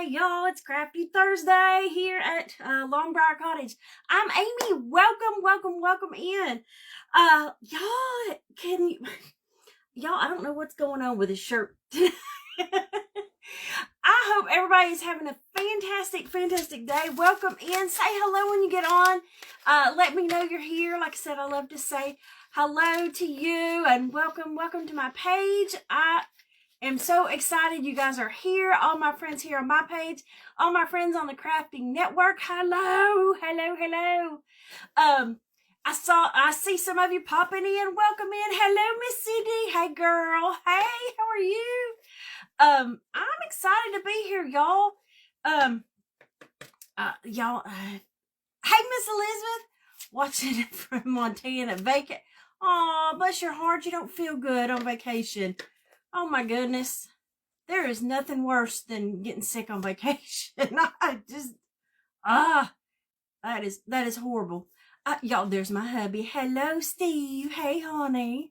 Thursday, y'all. It's Crafty Thursday here at Long Briar Cottage. I'm Amy. Welcome in. Y'all, I don't know what's going on with this shirt. I hope everybody's having a fantastic day. Welcome in. Say hello when you get on. Let me know you're here. Like I said, I love to say hello to you and welcome to my page. I am so excited you guys are here. All my friends here on my page, all my friends on the Crafting Network. Hello. I see some of you popping in. Welcome in. Hello, Miss Cindy. Hey, girl. Hey, how are you? I'm excited to be here, y'all. Hey, Miss Elizabeth, watching from Montana, vacant. Oh, bless your heart, you don't feel good on vacation. Oh my goodness, there is nothing worse than getting sick on vacation. That is horrible. Y'all, there's my hubby. Hello, Steve. Hey, honey.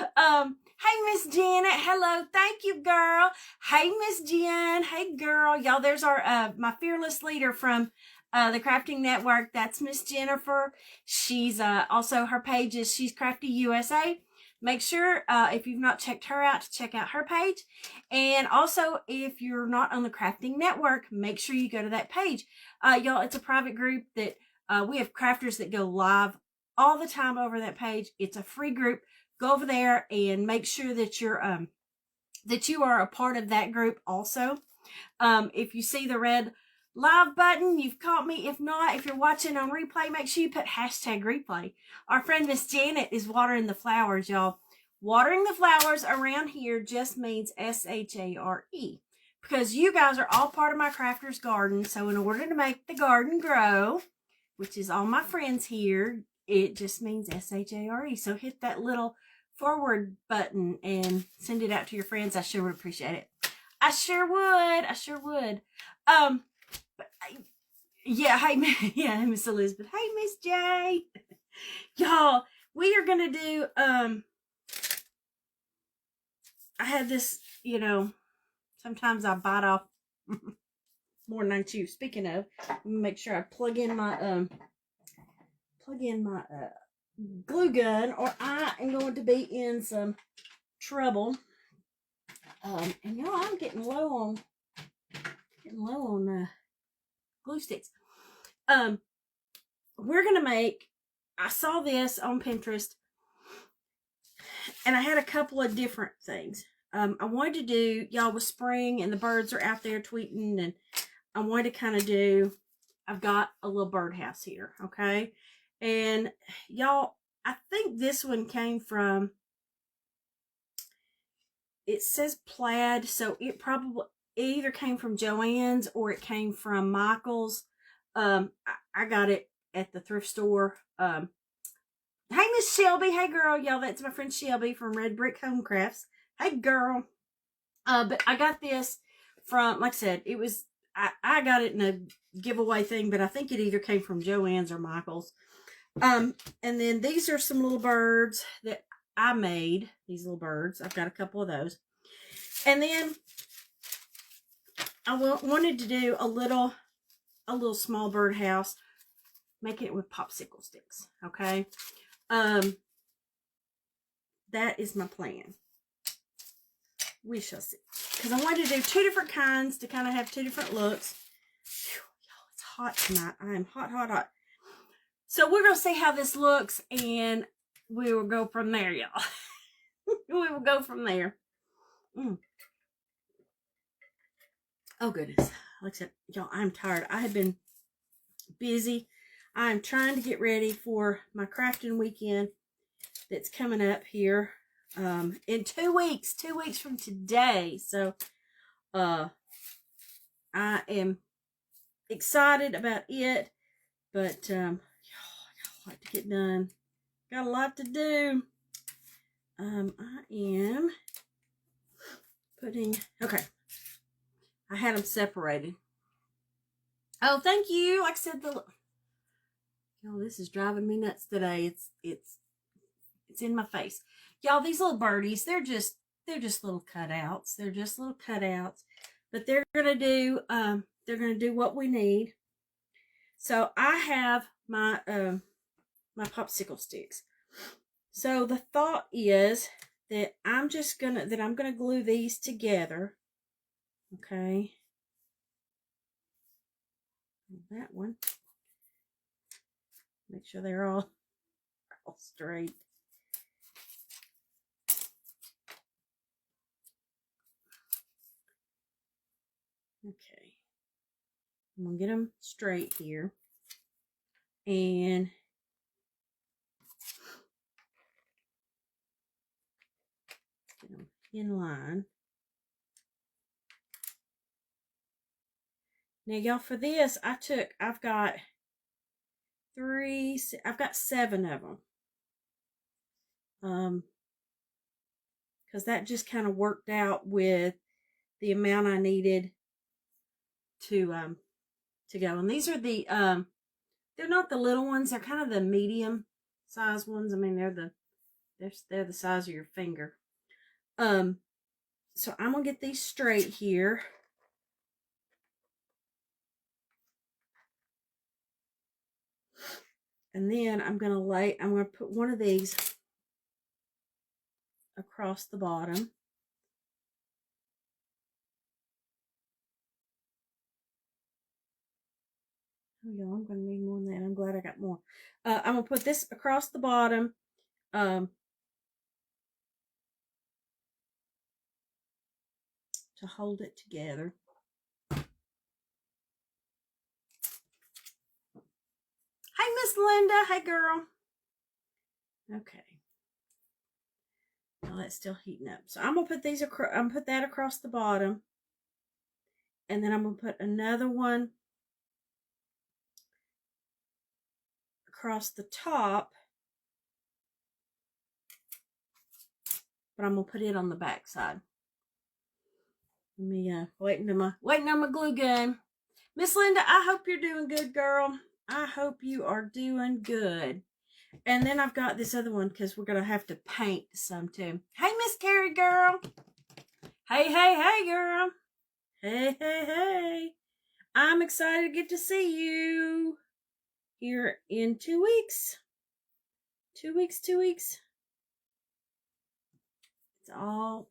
Hey, Miss Janet. Hello. Thank you, girl. Hey, Miss Jen. Hey, girl. Y'all, there's our my fearless leader from the Crafting Network. That's Miss Jennifer. She's also, her page is She's Crafty USA. Make sure if you've not checked her out to check out her page. And also, if you're not on the Crafting Network, make sure you go to that page. Y'all, it's a private group that we have crafters that go live all the time over that page. It's a free group. Go over there and make sure that you're that you are a part of that group also. If you see the red live button, you've caught me. If not, if you're watching on replay, make sure you put hashtag replay. Our friend Miss Janet is watering the flowers, y'all. Watering the flowers around here just means S-H-A-R-E, because you guys are all part of my crafter's garden. So in order to make the garden grow, which is all my friends here, it just means S-H-A-R-E. So hit that little forward button and send it out to your friends. I sure would appreciate it. I sure would. Hey, Miss Elizabeth. Hey, Miss J. Y'all, we are going to do, I had this, sometimes I bite off more than I chew. Speaking of, make sure I plug in my glue gun, or I am going to be in some trouble. And y'all, I'm getting low on glue sticks. We're gonna make, I saw this on Pinterest and I had a couple of different things. I wanted to do, y'all, with spring and the birds are out there tweeting, and I wanted to kind of do, I've got a little birdhouse here, okay? And y'all, I think this one came from, it says plaid, so it either came from Joann's or it came from Michael's. I got it at the thrift store. Hey, Miss Shelby. Hey, girl. Y'all, that's my friend Shelby from Red Brick Home Crafts. Hey, girl. But I got this from, like I said, it was, I got it in a giveaway thing, but I think it either came from Joann's or Michael's. And then these are some little birds that I made. These little birds. I've got a couple of those. And then I wanted to do a little small birdhouse, making it with popsicle sticks. Okay. That is my plan. We shall see. Because I wanted to do two different kinds to kind of have two different looks. Whew, y'all, it's hot tonight. I am hot. So we're going to see how this looks, and we will go from there, y'all. We will go from there. Oh, goodness. Like I said, y'all, I'm tired. I have been busy. I'm trying to get ready for my crafting weekend that's coming up here in 2 weeks. 2 weeks from today. So I am excited about it, but y'all, I got a lot to get done. Got a lot to do. I am putting, okay, I had them separated. Oh, thank you. Like I said, y'all, this is driving me nuts today. It's in my face. Y'all, these little birdies, they're just little cutouts. They're just little cutouts. but they're gonna do what we need. So I have my my popsicle sticks. So the thought is that I'm gonna glue these together. Okay. That one. Make sure they're all straight. Okay. I'm gonna get them straight here. And get them in line. Now, y'all, for this, I've got 7 of them. Because that just kind of worked out with the amount I needed to go. And these are the, they're not the little ones. They're kind of the medium size ones. I mean, they're the size of your finger. So I'm going to get these straight here. And then I'm going to put one of these across the bottom. Oh, y'all, I'm going to need more than that. I'm glad I got more. I'm going to put this across the bottom. To hold it together. Hey, Miss Linda. Hey, girl. Okay. Now that's still heating up. So I'm gonna put these across. I'm gonna put that across the bottom, and then I'm gonna put another one across the top. But I'm gonna put it on the back side. Let me waiting on my glue gun. Miss Linda, I hope you're doing good, girl. I hope you are doing good. And then I've got this other one because we're going to have to paint some too. Hey, Miss Carrie, girl. Hey, hey, hey, girl. Hey, hey, hey. I'm excited to get to see you here in 2 weeks. 2 weeks, 2 weeks. It's all,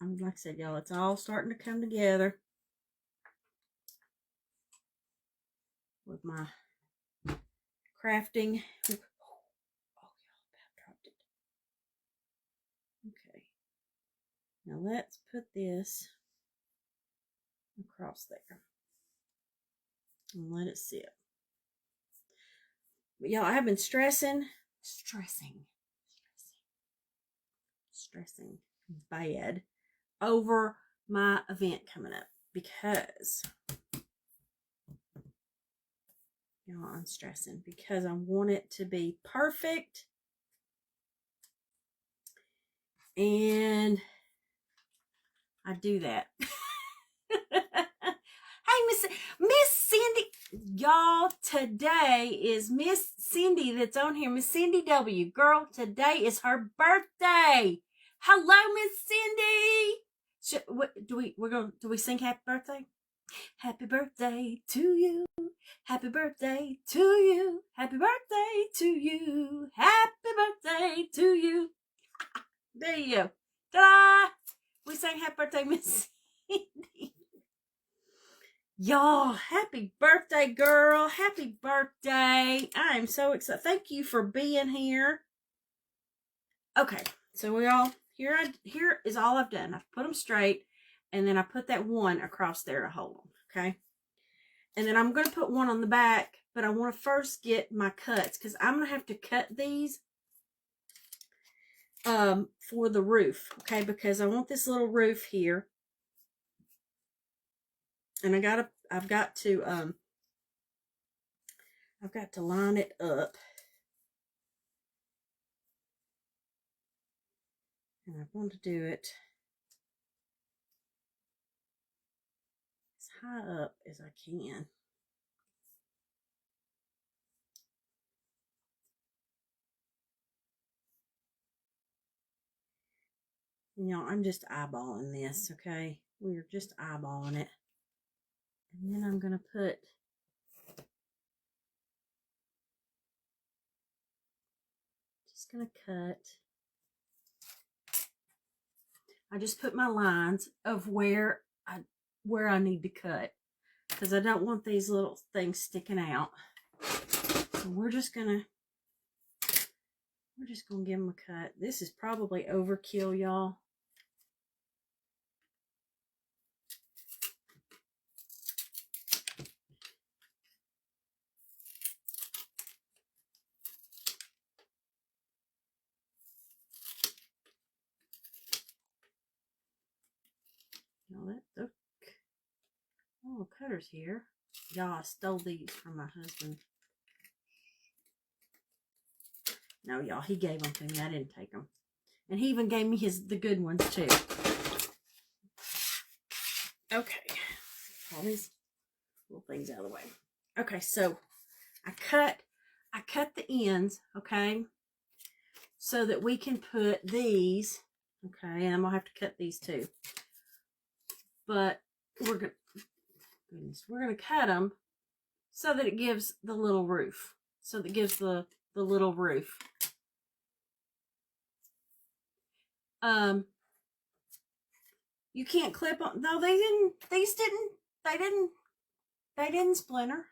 like I said, y'all, it's all starting to come together with my crafting. Oh, y'all, about dropped it. Okay. Now let's put this across there and let it sit. But y'all, I have been stressing bad over my event coming up because y'all, I'm stressing because I want it to be perfect. And I do that. Hey, Miss Cindy. Y'all, today is Miss Cindy that's on here. Miss Cindy W. Girl, today is her birthday. Hello, Miss Cindy. Do we sing happy birthday? Happy birthday to you. Happy birthday to you. Happy birthday to you. Happy birthday to you. There you go. Ta-da! We sang happy birthday, Miss Cindy. Y'all, happy birthday, girl. Happy birthday. I am so excited. Thank you for being here. Okay, so here is all I've done. I've put them straight, and then I put that one across there to hold them, okay? And then I'm going to put one on the back, but I want to first get my cuts, because I'm going to have to cut these for the roof, okay? Because I want this little roof here. And I've got to line it up. And I want to do it as high up as I can. And y'all, I'm just eyeballing this, okay? we're just eyeballing it. And then I'm going to put going to cut. I just put my lines of where I need to cut, because I don't want these little things sticking out. So we're just gonna give them a cut. This is probably overkill, y'all. The little cutters here. Y'all, I stole these from my husband. No, y'all, he gave them to me. I didn't take them. And he even gave me the good ones too. Okay. All these little things out of the way. Okay, so I cut the ends, okay, so that we can put these, okay, and I'm gonna have to cut these too. But we're gonna cut them so that it gives the little roof. So that it gives the little roof. You can't clip on. No, they didn't. They didn't splinter.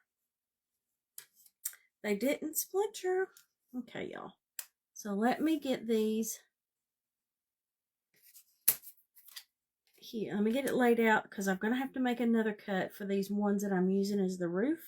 They didn't splinter. Okay, y'all. So let me get these here. Let me get it laid out, because I'm going to have to make another cut for these ones that I'm using as the roof.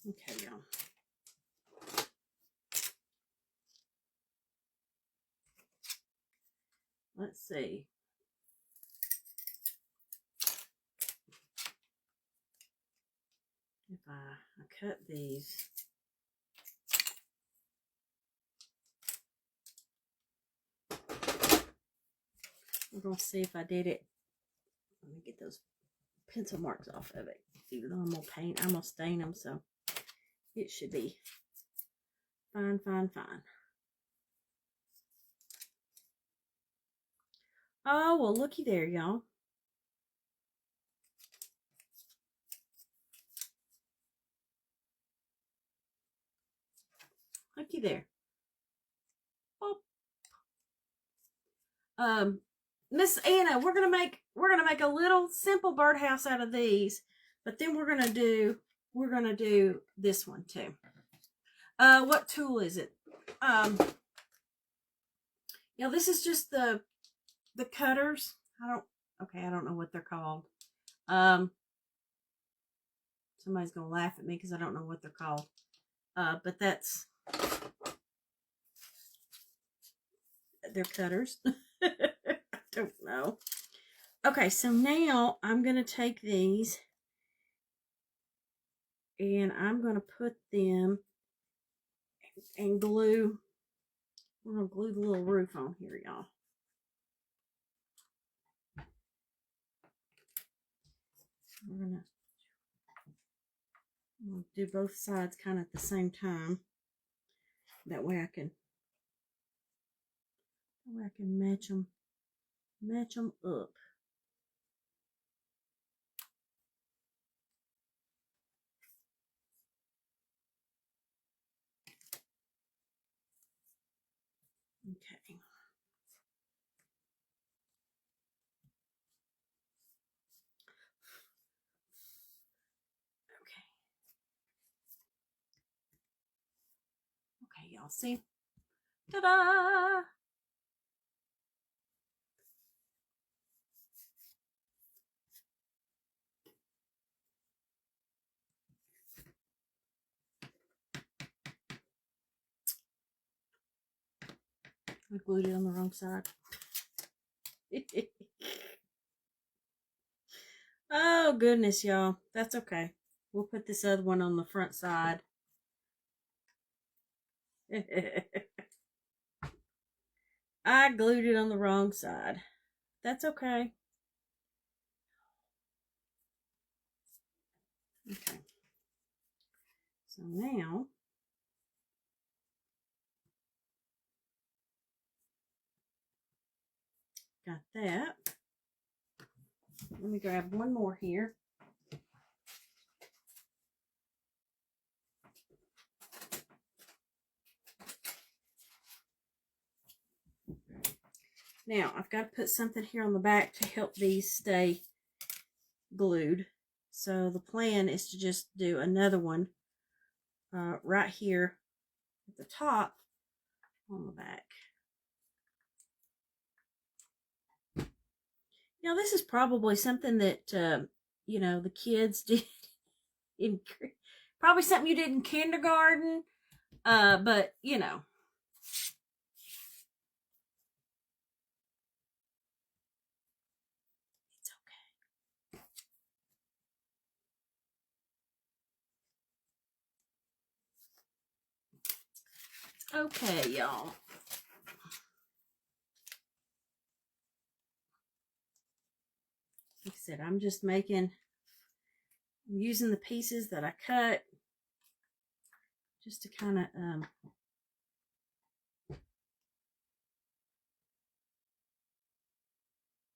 Okay, y'all. Let's see. If I cut these. We're going to see if I did it. Let me get those pencil marks off of it. Even though I'm going to stain them, so it should be fine, fine, fine. Oh, well, looky there, y'all. Looky there. Oh. Miss Anna, we're gonna make a little simple birdhouse out of these, but then we're gonna do this one too. What tool is it? This is just the cutters. I don't know what they're called. Somebody's gonna laugh at me because I don't know what they're called. But they're cutters. I don't know. Okay, so now I'm going to take these and I'm going to put them and glue. We're going to glue the little roof on here, y'all. We're going to do both sides kind of at the same time. That way I can match them up. Okay. Okay, y'all see? Ta-da! I glued it on the wrong side. Oh, goodness, y'all. That's okay. We'll put this other one on the front side. I glued it on the wrong side. That's okay. Okay. So now, got that. Let me grab one more here. Now, I've got to put something here on the back to help these stay glued. So the plan is to just do another one right here at the top on the back. Now, this is probably something that, you know, the kids did in, probably something you did in kindergarten, but, you know. Okay, y'all. Like I said, I'm using the pieces that I cut just to kind of,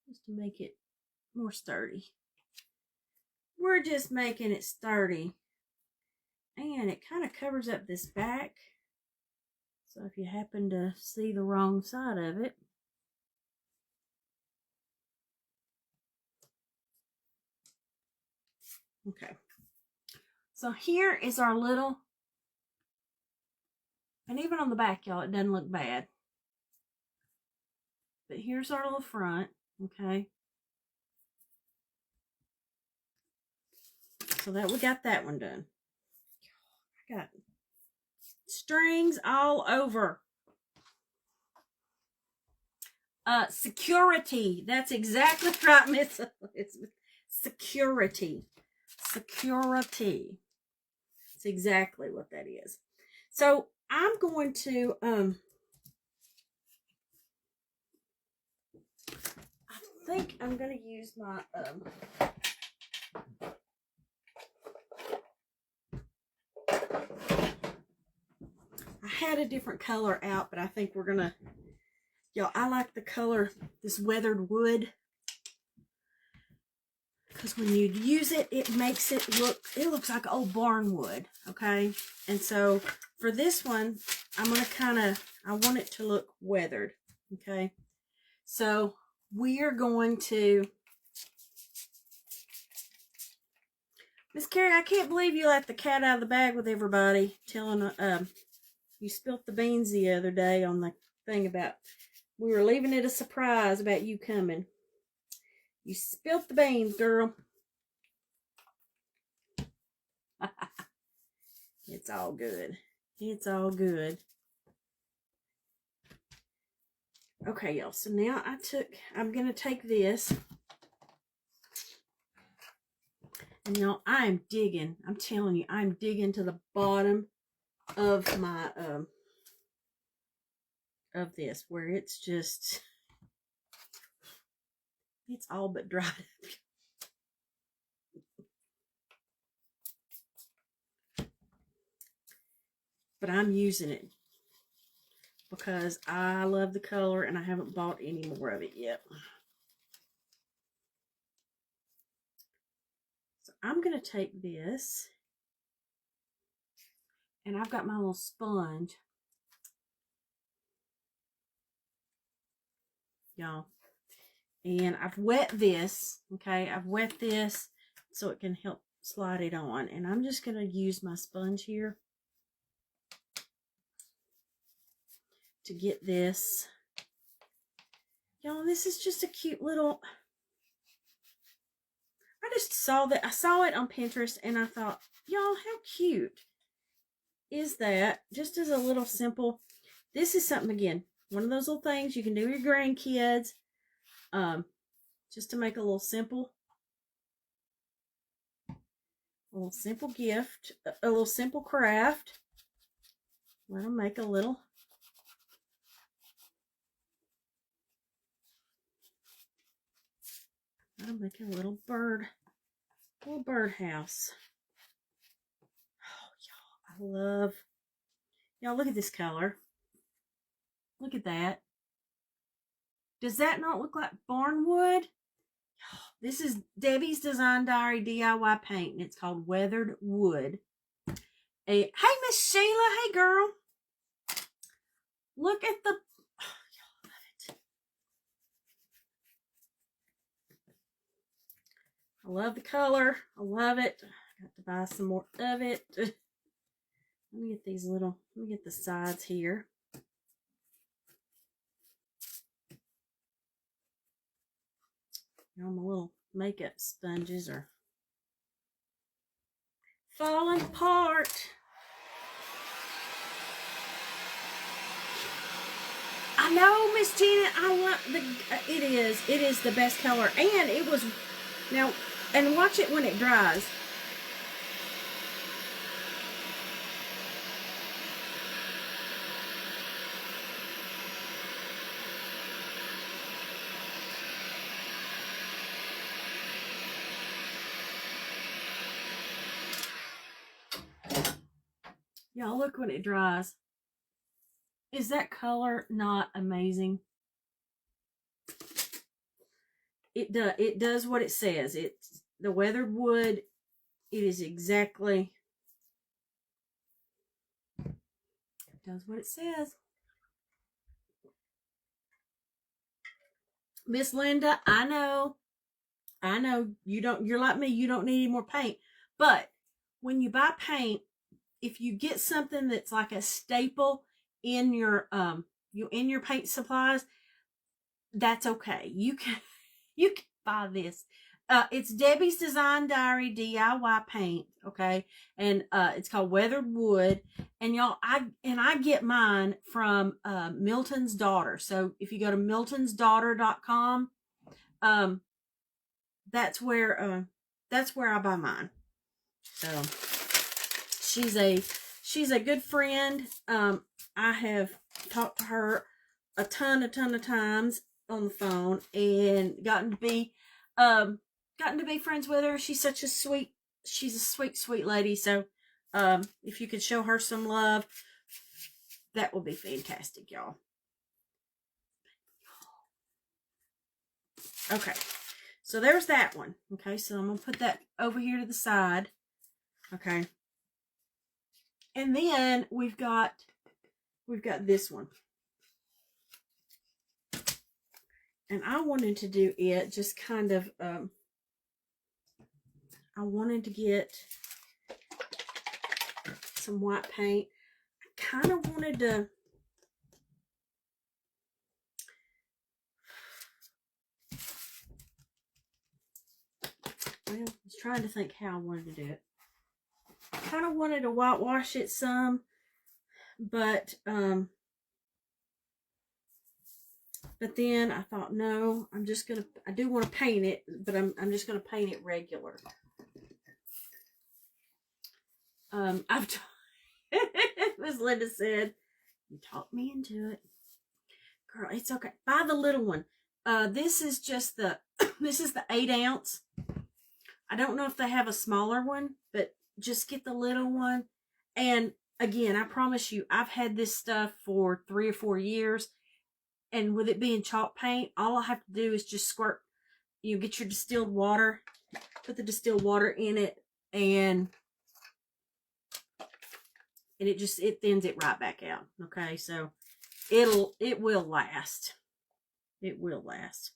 just to make it more sturdy. We're just making it sturdy. And it kind of covers up this back. So if you happen to see the wrong side of it, okay. So here is our little, and even on the back, y'all, it doesn't look bad. But here's our little front, okay. So that we got that one done. I got strings all over. Security. That's exactly right, Miss Elizabeth. Security. Security. That's exactly what that is. So I'm going to I think I'm going to use my I had a different color out, but I think we're gonna, y'all, I like the color, this weathered wood, because when you use it, it makes it looks like old barn wood, okay? And so for this one, I'm gonna I want it to look weathered, okay? So we are going to, Miss Carrie, I can't believe you let the cat out of the bag with everybody, telling you spilt the beans the other day on the thing about, we were leaving it a surprise about you coming. You spilt the beans, girl. It's all good. It's all good. Okay, y'all. So now I'm going to take this. And y'all, I'm digging. I'm telling you, I'm digging to the bottom of my, of this, where it's just, it's all but dried up. But I'm using it because I love the color and I haven't bought any more of it yet. So I'm going to take this, and I've got my little sponge, y'all, and I've wet this, okay? I've wet this so it can help slide it on, and I'm just going to use my sponge here to get this. Y'all, this is just a cute little, I just saw that, I saw it on Pinterest, and I thought, y'all, how cute is that? Just as a little simple, this is something, again, One of those little things you can do with your grandkids. Just to make a little simple gift, a little simple craft. Let them make a little. I'm making a little birdhouse. Oh, y'all look at this color. Look at that. Does that not look like barnwood? This is Debbie's Design Diary DIY paint, and it's called Weathered Wood. Hey, Miss Sheila. Hey, girl. Look at the... Oh, y'all love it. I love the color. I love it. I got to buy some more of it. Let me get these little... Let me get the sides here. My little makeup sponges are falling apart. I know, Miss Tina. I love it is the best color, and it was now. And watch it when it dries. Y'all look when it dries. Is that color not amazing? It does what it says. It's the weathered wood. It is exactly, it does what it says. Miss Linda, I know you're like me, you don't need any more paint. But when you buy paint, if you get something that's like a staple in your paint supplies, that's okay. You can buy this. It's Debbie's Design Diary DIY paint, okay? And it's called Weathered Wood. And y'all, I get mine from Milton's Daughter. So if you go to miltonsdaughter.com, that's where I buy mine. So she's a good friend. I have talked to her a ton of times on the phone and gotten to be friends with her. She's a sweet lady. So if you could show her some love, that would be fantastic, y'all. Okay, so there's that one. Okay, so I'm gonna put that over here to the side. Okay, and then we've got this one, and I wanted to do it just kind of I wanted to get some white paint. I kind of wanted to I was trying to think how I wanted to do it. I kind of wanted to whitewash it some, but then I thought, no, I do want to paint it, but I'm just gonna paint it regular. Miss Linda said, you talked me into it. Girl, it's okay. Buy the little one. This is just this is the 8 ounce. I don't know if they have a smaller one, but just get the little one. And again, I promise you, I've had this stuff for 3 or 4 years. And with it being chalk paint, all I have to do is just squirt, get your distilled water, put the distilled water in it, and it thins it right back out. Okay, so it will last. It will last.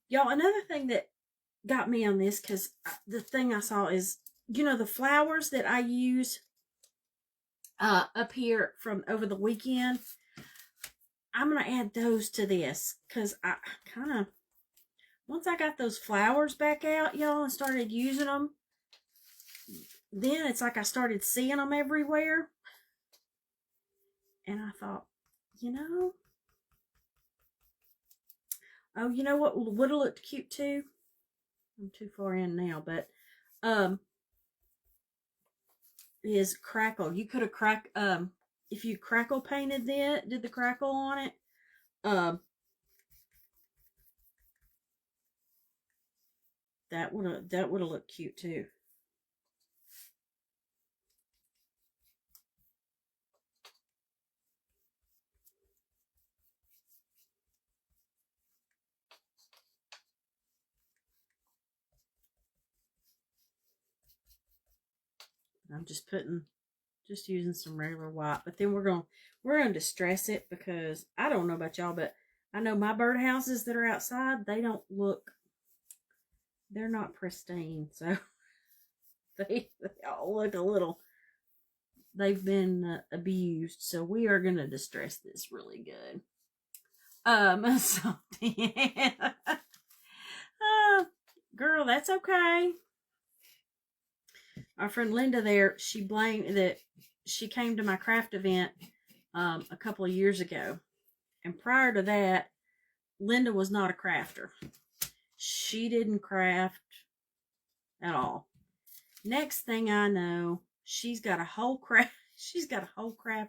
Y'all, another thing that got me on this, because the thing I saw is, the flowers that I use up here from over the weekend, I'm going to add those to this, because I kind of, once I got those flowers back out, y'all, and started using them, then it's like I started seeing them everywhere. And I thought, you know, oh, you know what would have looked cute too? I'm too far in now, but is crackle. You could have if you crackle painted did the crackle on it, that would have looked cute too. I'm just using some regular white, but then we're gonna distress it because I don't know about y'all, but I know my birdhouses that are outside, they're not pristine, so they all look a little, they've been abused, so we are gonna distress this really good. So yeah. Girl, that's okay. Our friend Linda there, she blamed that she came to my craft event a couple of years ago. And prior to that, Linda was not a crafter. She didn't craft at all. Next thing I know, she's got a whole craft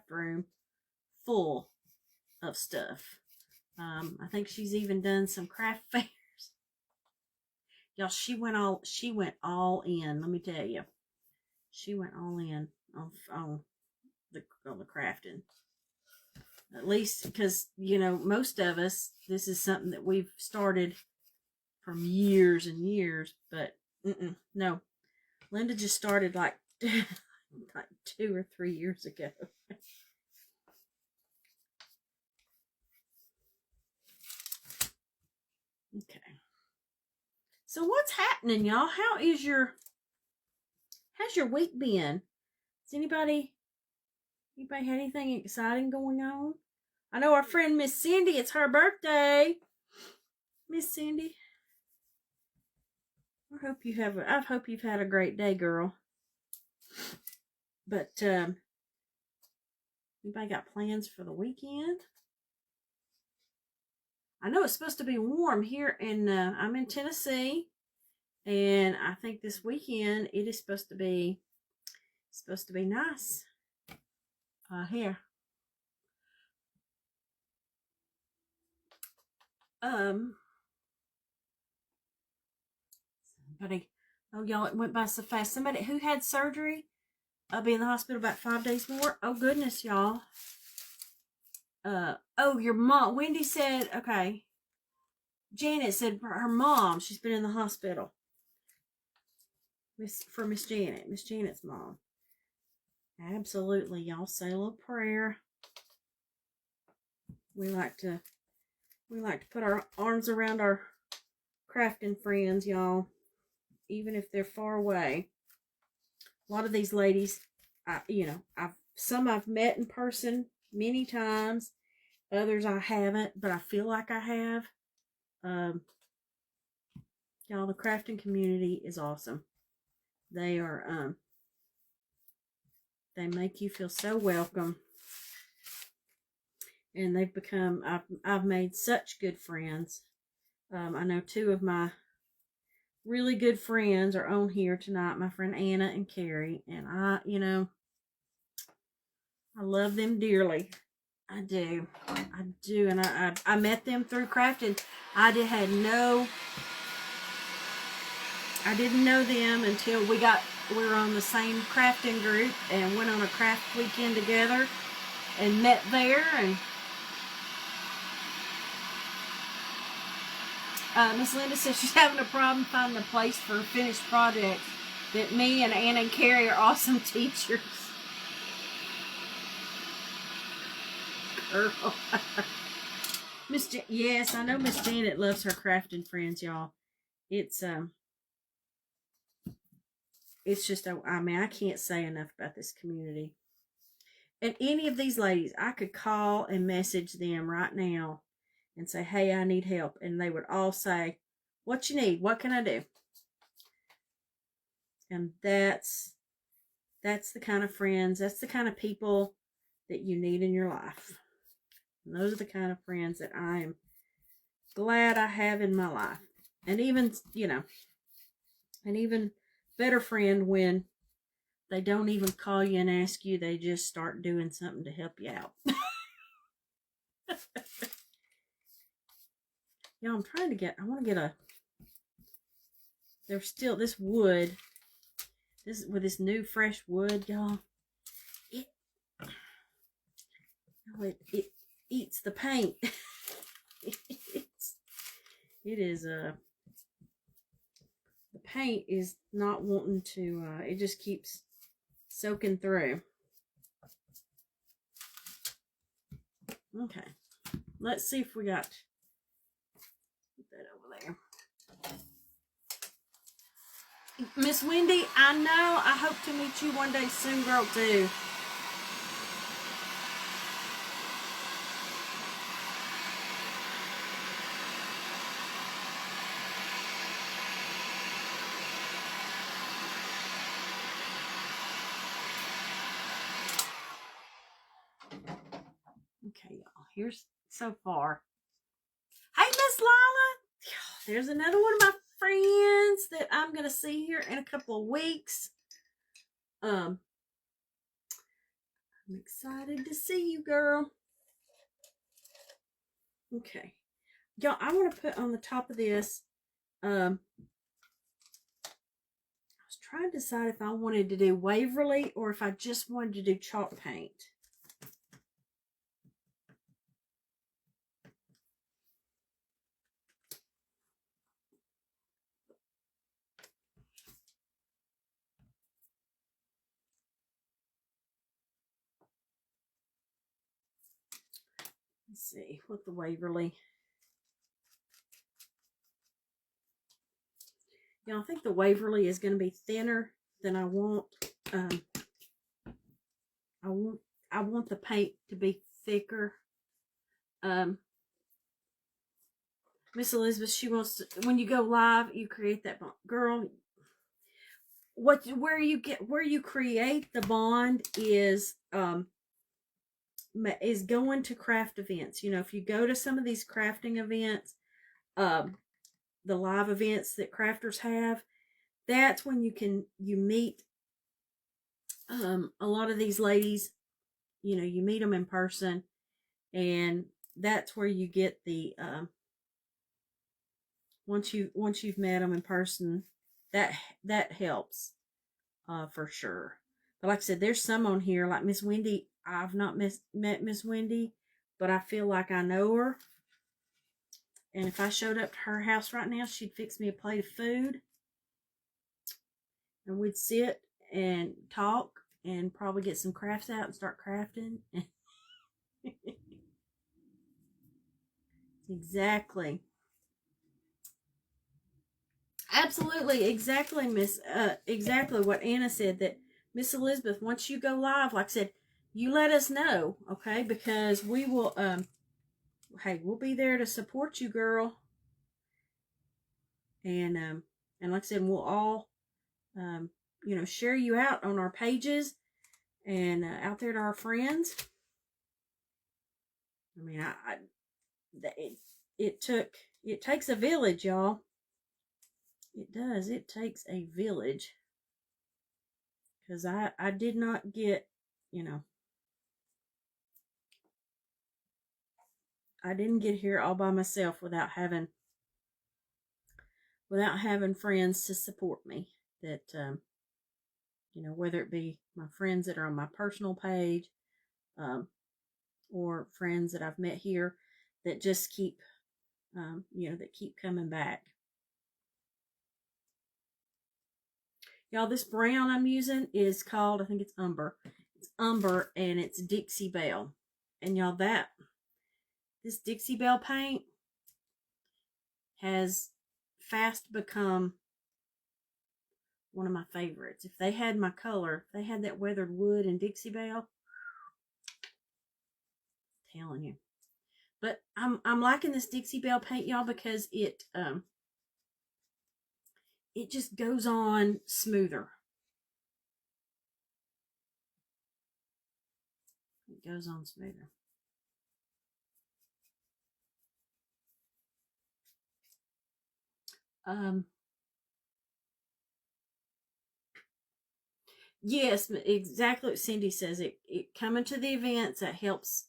room full of stuff. I think she's even done some craft fairs. Y'all, she went all in, let me tell you. She went all in on the crafting. At least because, you know, most of us, this is something that we've started from years and years, but no. Linda just started like 2 or 3 years ago. Okay. So what's happening, y'all? How's your week been? Has anybody had anything exciting going on? I know our friend Miss Cindy, it's her birthday. Miss Cindy, I hope you've had a great day, girl. But anybody got plans for the weekend? I know it's supposed to be warm here, and I'm in Tennessee, and I think this weekend it is supposed to be nice here. Somebody, oh y'all, it went by so fast. Somebody who had surgery, I'll be in the hospital about 5 days more. Oh goodness, y'all. Oh, your mom. Wendy said, okay. Janet said her mom, she's been in the hospital. Miss Janet's mom. Absolutely, y'all say a little prayer. We like to put our arms around our crafting friends, y'all, even if they're far away. A lot of these ladies, I've met in person many times. Others I haven't, but I feel like I have. Y'all, the crafting community is awesome. They are, they make you feel so welcome. And they've become, I've made such good friends. I know 2 of my really good friends are on here tonight, my friend Anna and Carrie. And I love them dearly. I do. And I met them through crafting. I didn't know them until we were on the same crafting group and went on a craft weekend together and met there. And Miss Linda says she's having a problem finding a place for finished projects. That me and Anna and Carrie are awesome teachers. Girl. Yes, I know Miss Janet loves her crafting friends, y'all. It's just, I can't say enough about this community. And any of these ladies, I could call and message them right now and say, hey, I need help. And they would all say, what you need? What can I do? And that's the kind of friends, that's the kind of people that you need in your life. And those are the kind of friends that I am glad I have in my life. And even, you know, an even better friend when they don't even call you and ask you, they just start doing something to help you out. Yeah, I'm trying to get, I want to get a, there's still this wood, this with this new fresh wood, y'all. It eats the paint. The paint is not wanting to, it just keeps soaking through. Okay, let's see if we got, put that over there. Miss Wendy, I know I hope to meet you one day soon, girl, too. Okay, y'all, here's so far. Hey, Miss Lila. There's another one of my friends that I'm going to see here in a couple of weeks. I'm excited to see you, girl. Okay. Y'all, I want to put on the top of this, I was trying to decide if I wanted to do Waverly or if I just wanted to do chalk paint. Let's see what the Waverly. I think the Waverly is going to be thinner than I want. I want the paint to be thicker. Miss Elizabeth, she wants to, when you go live, you create that bond. Girl, where you create the bond is going to craft events. You know, if you go to some of these crafting events, the live events that crafters have, that's when you meet a lot of these ladies. You know, you meet them in person, and that's where you get the once you've met them in person, that helps for sure. But like I said, there's some on here like Miss Wendy. I've not met Miss Wendy, but I feel like I know her. And if I showed up to her house right now, she'd fix me a plate of food. And we'd sit and talk and probably get some crafts out and start crafting. Exactly. Absolutely. Exactly, exactly what Anna said, that Miss Elizabeth, once you go live, like I said, you let us know, okay? Because we will, hey, we'll be there to support you, girl. And like I said, we'll all, you know, share you out on our pages and out there to our friends. I mean, it takes a village, y'all. It does. It takes a village. Because I did not get, you know, I didn't get here all by myself without having friends to support me. That, you know, whether it be my friends that are on my personal page, or friends that I've met here that just keep, you know, that keep coming back. Y'all, this brown I'm using is called, I think it's Umber. It's Umber, and it's Dixie Belle. And y'all, this Dixie Belle paint has fast become one of my favorites. If they had my color, if they had that weathered wood and Dixie Belle, I'm telling you. But I'm liking this Dixie Belle paint, y'all, because it just goes on smoother. It goes on smoother. Yes, exactly what Cindy says. It coming to the events that helps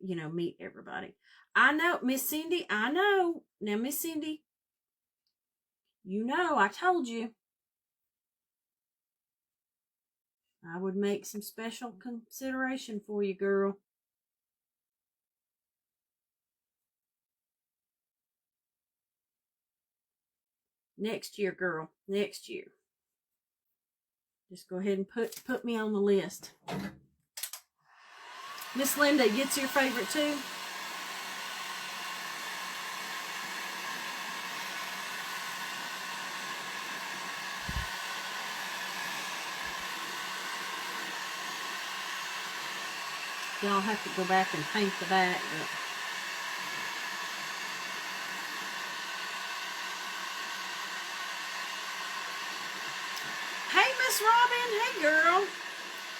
you know, meet everybody. I know, Miss Cindy, I know. Now, Miss Cindy, you know I told you I would make some special consideration for you, girl. Next year, girl. Next year. Just go ahead and put me on the list. Miss Linda, gets your favorite too? Y'all have to go back and paint the back. But... Hey, Miss Robin. Hey, girl.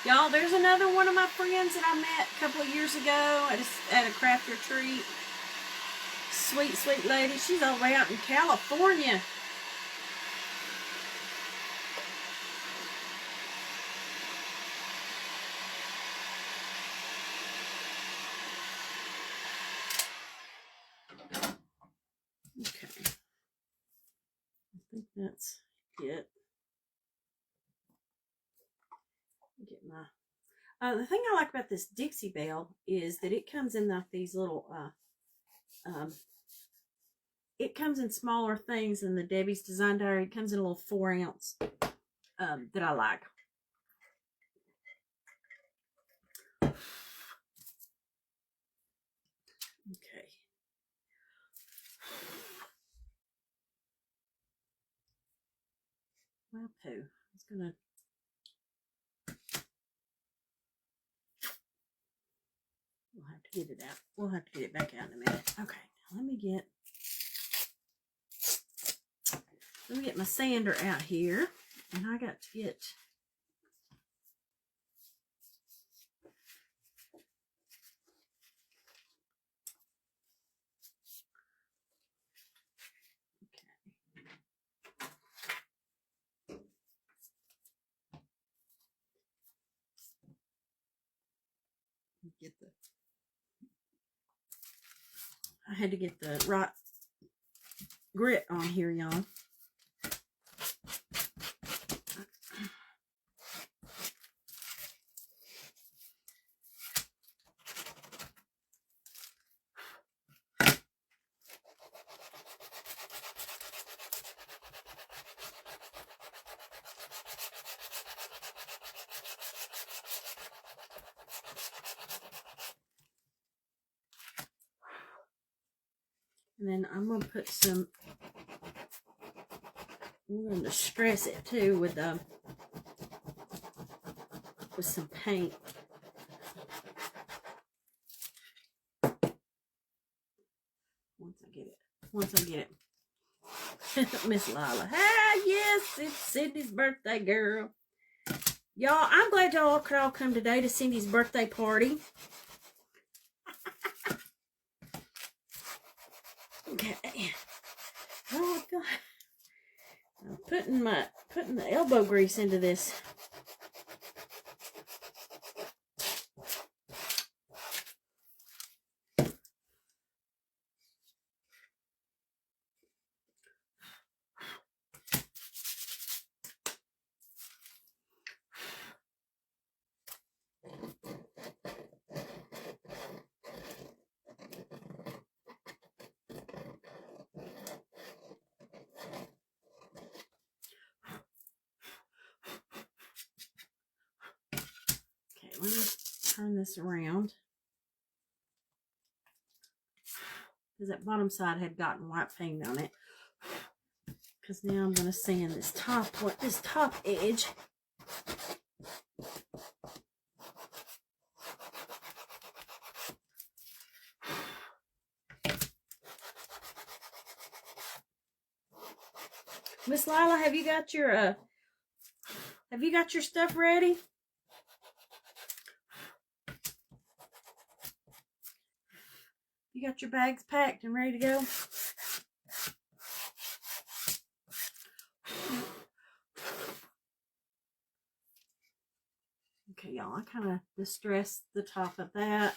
Y'all, there's another one of my friends that I met a couple of years ago at a craft retreat. Sweet, sweet lady. She's all the way out in California. Okay. I think that's it. Get my... the thing I like about this Dixie Belle is that it comes in these little... it comes in smaller things than the Debbie's Design Diary. It comes in a little 4-ounce that I like. Okay. Well, poo. It's gonna... We'll have to get it out. We'll have to get it back out in a minute. Okay. Let me get my sander out here. And I got to get... I had to get the right grit on here, y'all. And then I'm going to put some, I'm going to stress it too with some paint. Once I get it. Miss Lila. Ah, yes, it's Cindy's birthday, girl. Y'all, I'm glad y'all could all come today to Cindy's birthday party. Okay. Oh God. I'm putting the elbow grease into this. Let me turn this around, because that bottom side had gotten white paint on it. Because now I'm going to sand this top edge. Miss Lila, have you got your stuff ready? You got your bags packed and ready to go? Okay, y'all, I kind of distressed the top of that.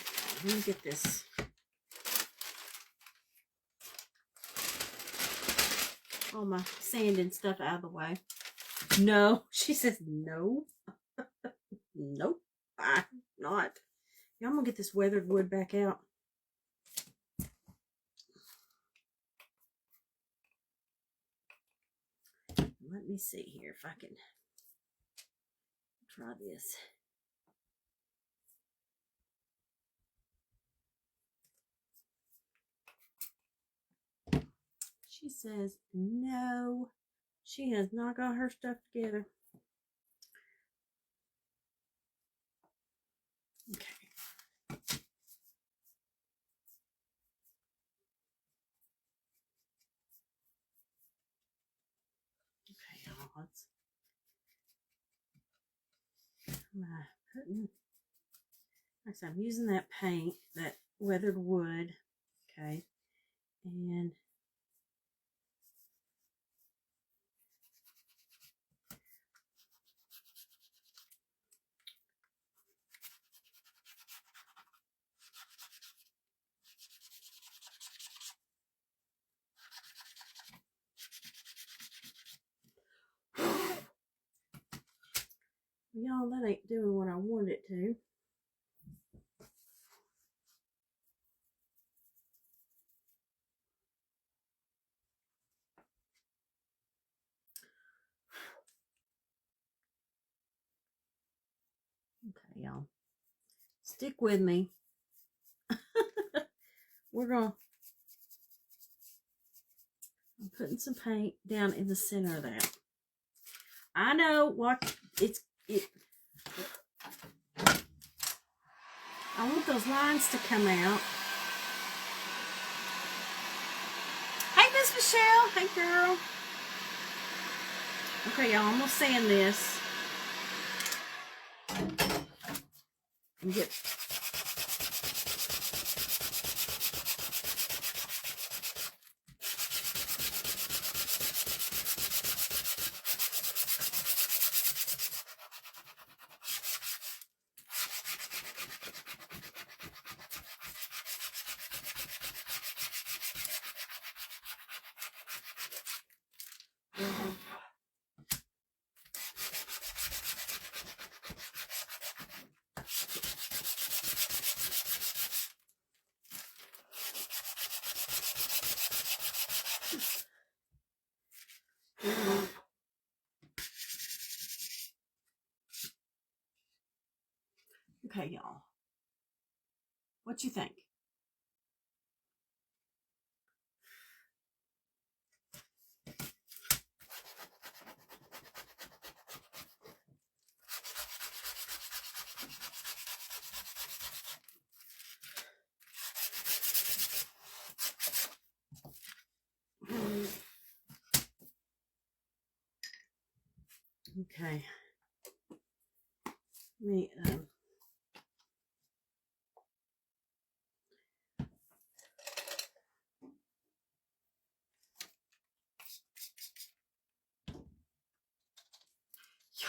Okay, let me get this. All my sand and stuff out of the way. No, she says no. Nope, I'm not. Y'all, I'm gonna get this weathered wood back out. Let me see here if I can try this. She says no. She has not got her stuff together. Okay. Okay, y'all, let's. Like I said, I'm using that paint, that weathered wood. Okay, and y'all, that ain't doing what I wanted it to. Okay, y'all, stick with me. I'm putting some paint down in the center of that. I know what I want those lines to come out. Hey, Miss Michelle. Hey, girl. Okay, y'all, I'm gonna sand this and get. Okay, y'all. What you think? Okay. Let me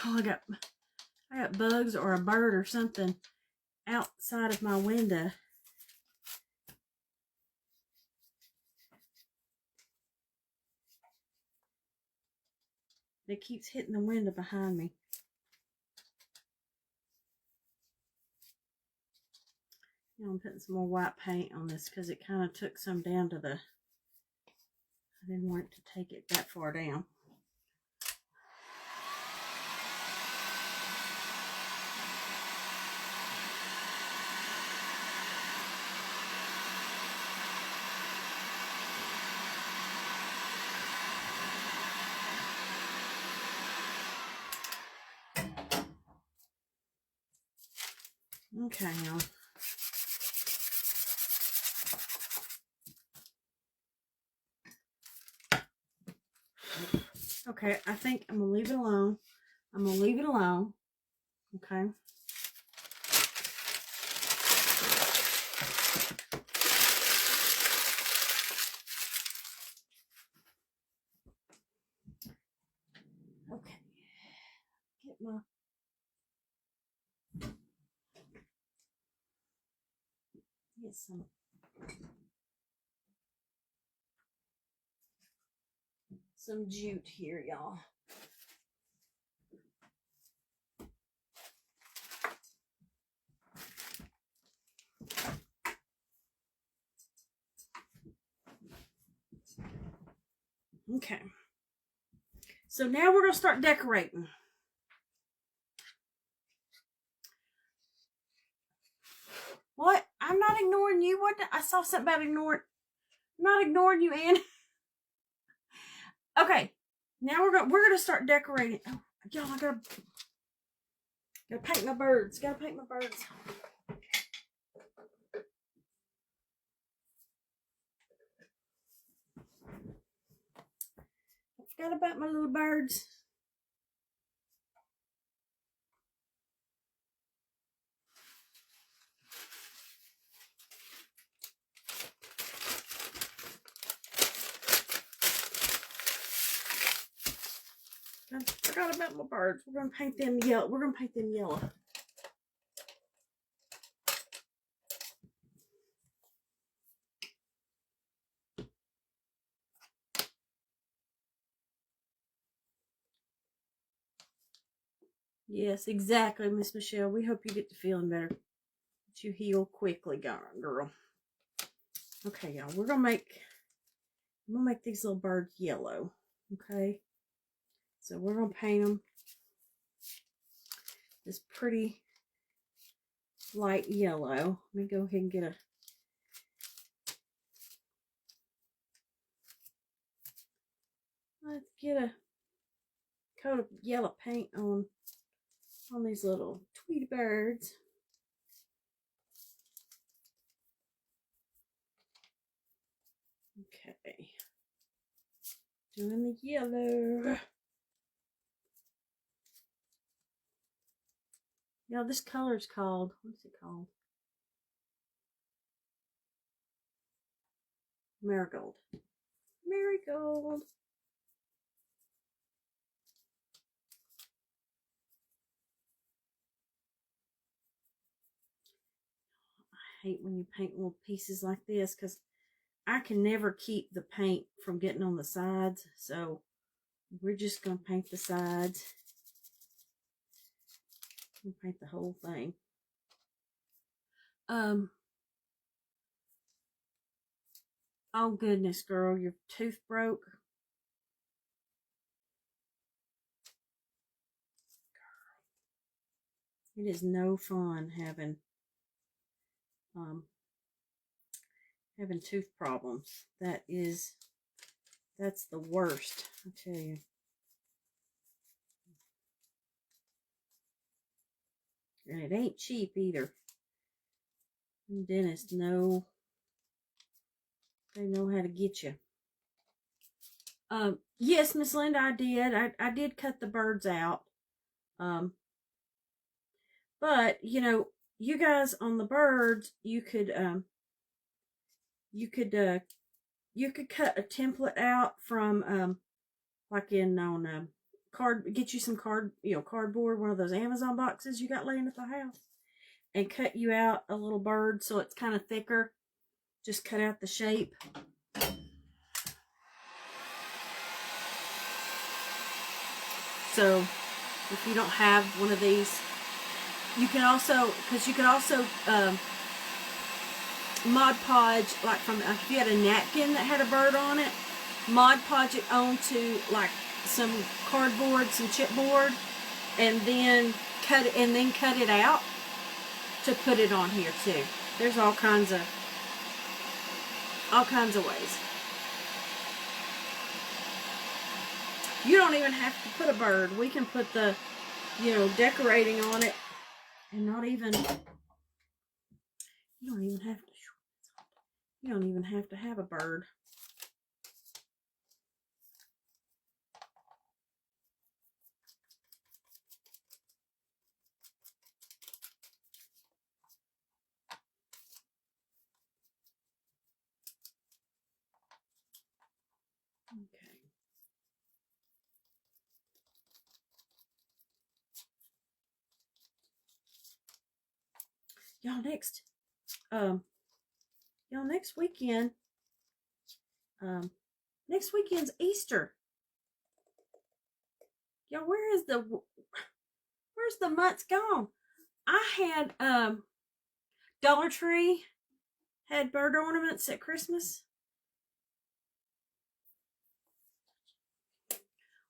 y'all, I got bugs or a bird or something outside of my window. That keeps hitting the window behind me. Now I'm putting some more white paint on this because it kind of took some down to the, I didn't want it to take it that far down. Okay, y'all. Okay, I think I'm going to leave it alone. I'm going to leave it alone. Okay. my... Get some jute here, y'all. Okay. So now we're going to start decorating. What? I'm not ignoring you. What? I saw something about ignoring. I'm not ignoring you, Ann. Okay. Now we're gonna start decorating. Oh, y'all, I gotta paint my birds. Gotta paint my birds. I forgot about my little birds. I forgot about my birds. We're gonna paint them yellow. We're gonna paint them yellow. Yes, exactly, Miss Michelle. We hope you get to feeling better. That you heal quickly, girl. Okay, y'all. I'm gonna make these little birds yellow. Okay. So we're gonna paint them this pretty light yellow. Let me go ahead and get a coat of yellow paint on these little Tweety birds. Okay. Doing the yellow. Now this color's called, what's it called? Marigold. Marigold. I hate when you paint little pieces like this because I can never keep the paint from getting on the sides. So we're just going to paint the sides. We'll paint the whole thing. Oh goodness, girl, your tooth broke. It is no fun having tooth problems. That's the worst, I tell you. And it ain't cheap either. And dentists know, they know how to get you. Yes, Miss Linda, I did. I did cut the birds out. But you know, you guys on the birds, you could cut a template out from like on get you some cardboard, one of those Amazon boxes you got laying at the house, and cut you out a little bird so it's kind of thicker. Just cut out the shape. So if you don't have one of these, you can also, Mod Podge, like from, if you had a napkin that had a bird on it, Mod Podge it onto like some cardboard, some chipboard, and then cut it out to put it on here too. There's all kinds of ways. You don't even have to put a bird. We can put the, decorating on it, and not even, you don't even have to have a bird. Okay. y'all next weekend, next weekend's Easter. Y'all, where's the months gone? I had Dollar Tree had bird ornaments at Christmas.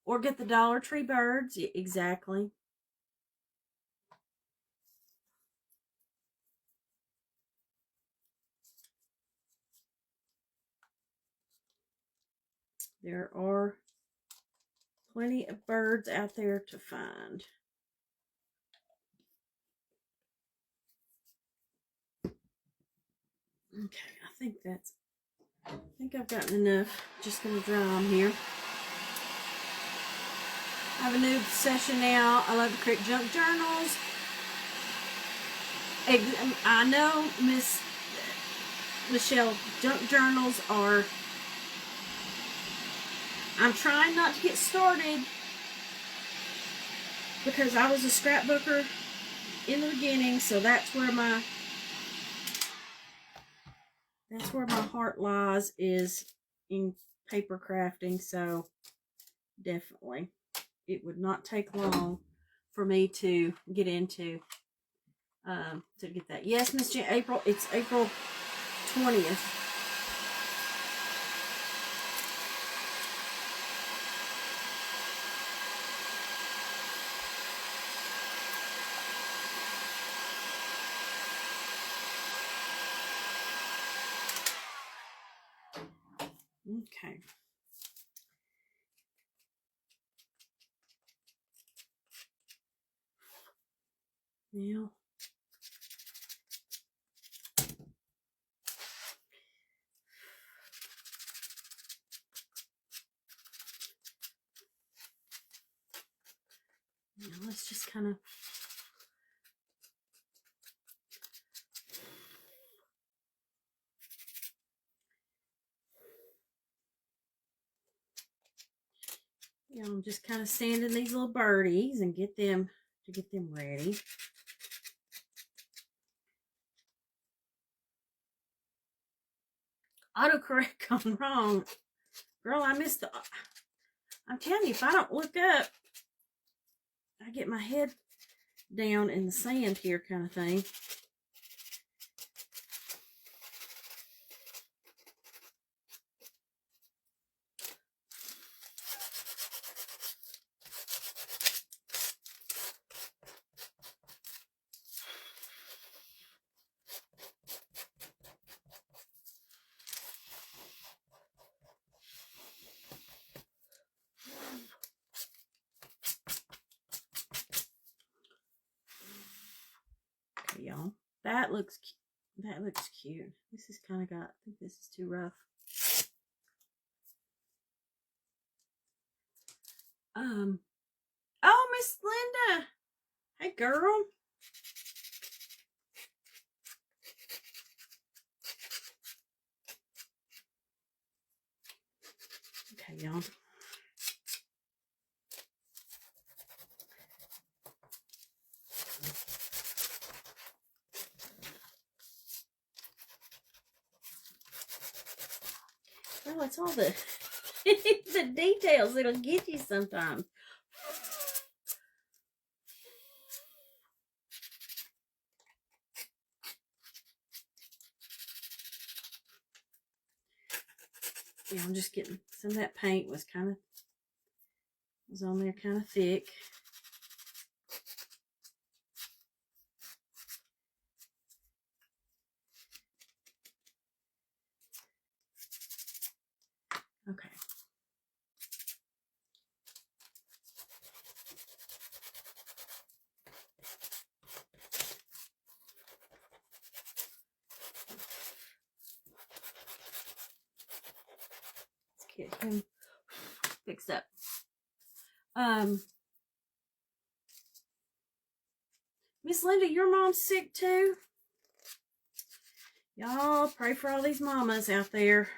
Or get the Dollar Tree birds. Yeah, exactly. There are plenty of birds out there to find. Okay, I think I've gotten enough. Just gonna dry them here. I have a new obsession now. I love to create junk journals. I know, Miss Michelle, junk journals are... I'm trying not to get started because I was a scrapbooker in the beginning, so that's where my heart lies, is in paper crafting. So definitely it would not take long for me to get into to get that. Yes, Miss Jen, it's April 20th. Okay. Now, let's just kind of... I'm just kind of sanding these little birdies and get them ready. Autocorrect gone wrong. Girl, I missed the... I'm telling you, if I don't look up, I get my head down in the sand here, kind of thing. Y'all, that looks cute. This is kind of got... I think this is too rough. Oh, Miss Linda, hey girl. Okay, y'all. Well, it's all the the details that'll get you sometimes. Yeah, I'm just getting some of that paint was on there kind of thick. Okay. Let's get him fixed up. Miss Linda, your mom's sick too? Y'all pray for all these mamas out there.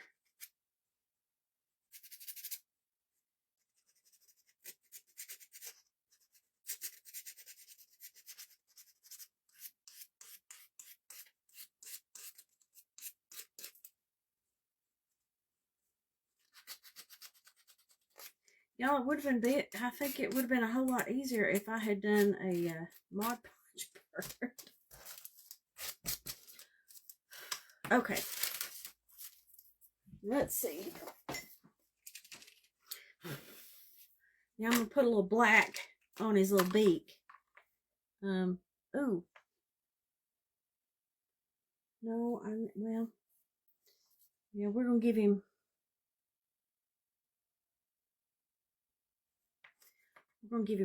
Y'all, it would have been I think it would have been a whole lot easier if I had done a Mod Podge bird. Okay. Let's see. Now I'm going to put a little black on his little beak. Ooh. No, well, yeah, we're going to give him,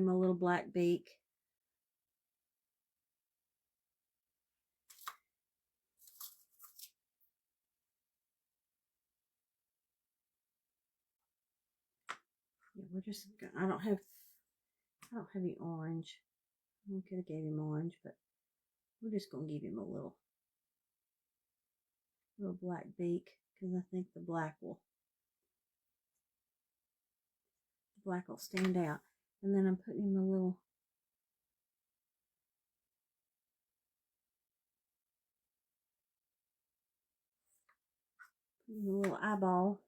a little black beak. Yeah, we're just, I don't have any orange. I could have gave him orange, but we're just going to give him a little black beak, because I think the black will stand out. And then I'm putting him a little eyeball.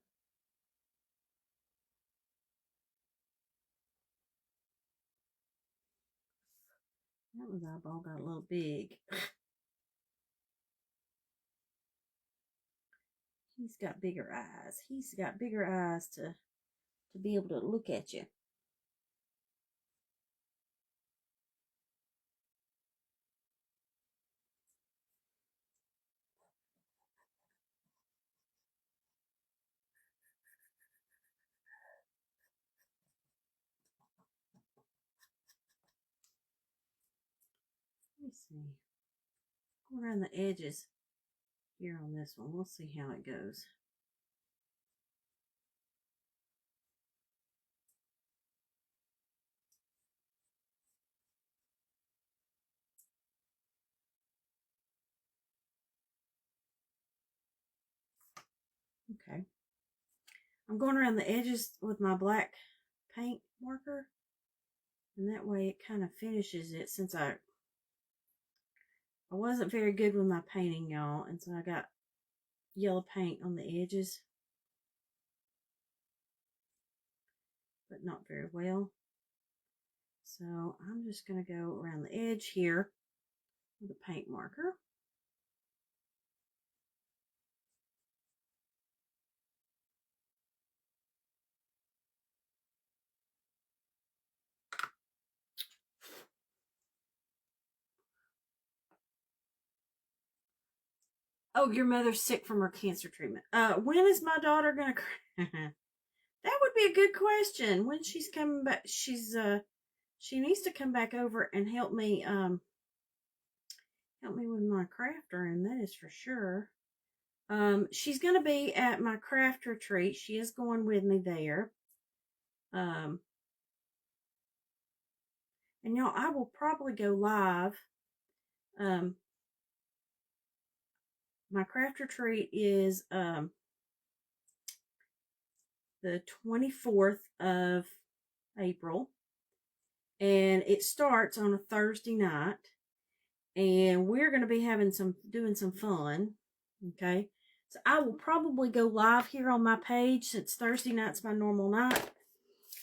That one's eyeball got a little big. He's got bigger eyes. He's got bigger eyes to be able to look at you. Let me see. Go around the edges here on this one. We'll see how it goes. Okay. I'm going around the edges with my black paint marker, and that way it kind of finishes it, since I wasn't very good with my painting, y'all, and so I got yellow paint on the edges, but not very well. So I'm just going to go around the edge here with a paint marker. Oh, your mother's sick from her cancer treatment. When is my daughter gonna That would be a good question. When she's coming back, she needs to come back over and help me with my crafter, and that is for sure. She's gonna be at my craft retreat. She is going with me there. And y'all, I will probably go live. My craft retreat is the 24th of April, and it starts on a Thursday night, and we're going to be doing some fun. Okay, so I will probably go live here on my page, since Thursday night's my normal night.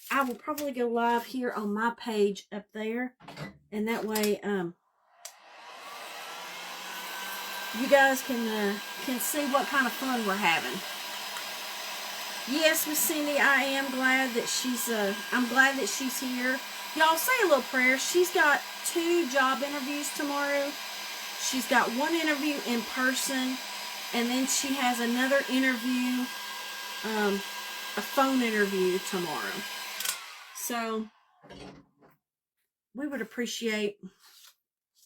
I will probably go live here on my page up there, and that way you guys can see what kind of fun we're having. Yes, Miss Cindy, I am glad that I'm glad that she's here. Y'all, say a little prayer. She's got 2 job interviews tomorrow. She's got 1 interview in person, and then she has another interview, a phone interview tomorrow. So we would appreciate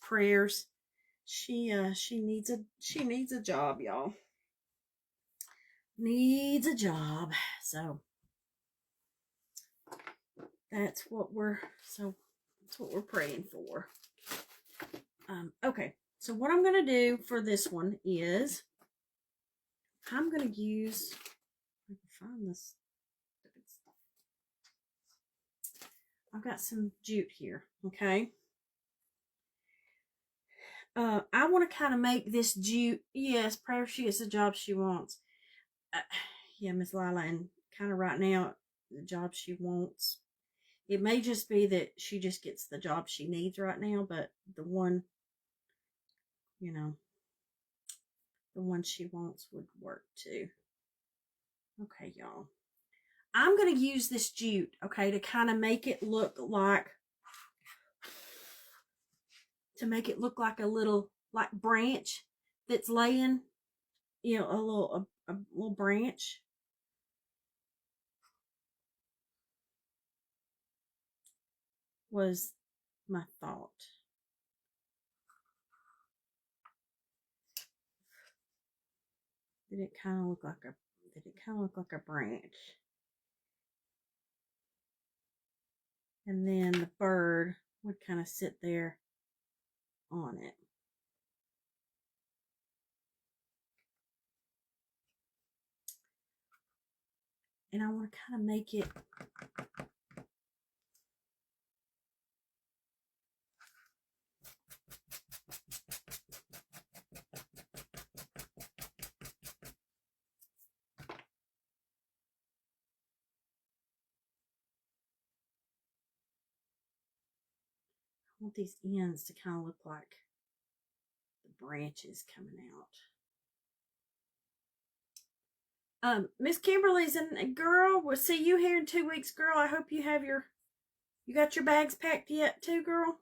prayers. She needs a job, y'all. Needs a job. So that's what we're praying for. Okay, so what I'm going to do for this one is I'm going to use, if I can find this, I've got some jute here, okay? I want to kind of make this jute, yes, prayer she gets the job she wants. Yeah, Miss Lila, and kind of right now, the job she wants. It may just be that she just gets the job she needs right now, but the one, you know, the one she wants would work too. Okay, y'all. I'm going to use this jute, okay, to kind of make it look like, a little, like, branch that's laying, you know, a little branch. Was my thought. Did it kind of look like a branch? And then the bird would kind of sit there on it. And I want to kind of make it I want these ends to kind of look like the branches coming out. Miss Kimberly's and girl, we'll see you here in 2 weeks, girl. I hope you have you got your bags packed yet too, girl?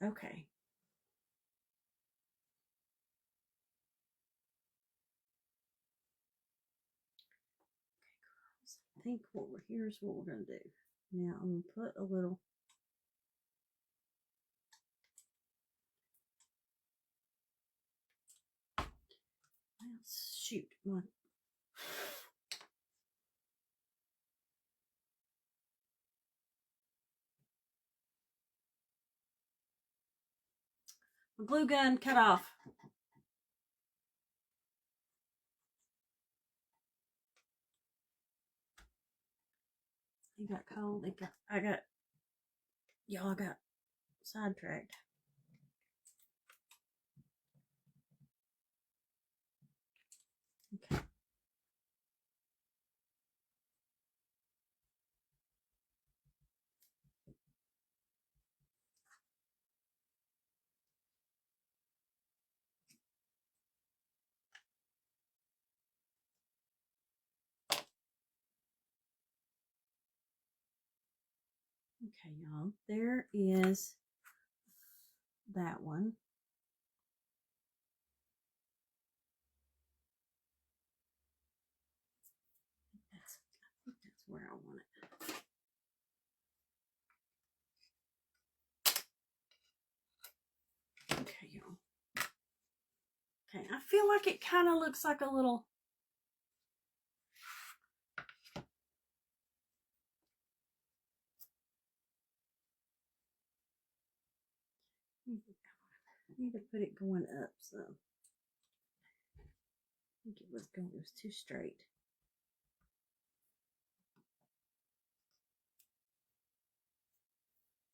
Okay. I think here's what we're gonna do. Now I'm gonna put a little. Shoot, my glue gun cut off. It got cold. Y'all got sidetracked. Okay. Okay, y'all. There is that one. I think that's where I want it. Okay, y'all. Okay, I feel like it kind of looks like a little. I need to put it going up, so I think it was too straight.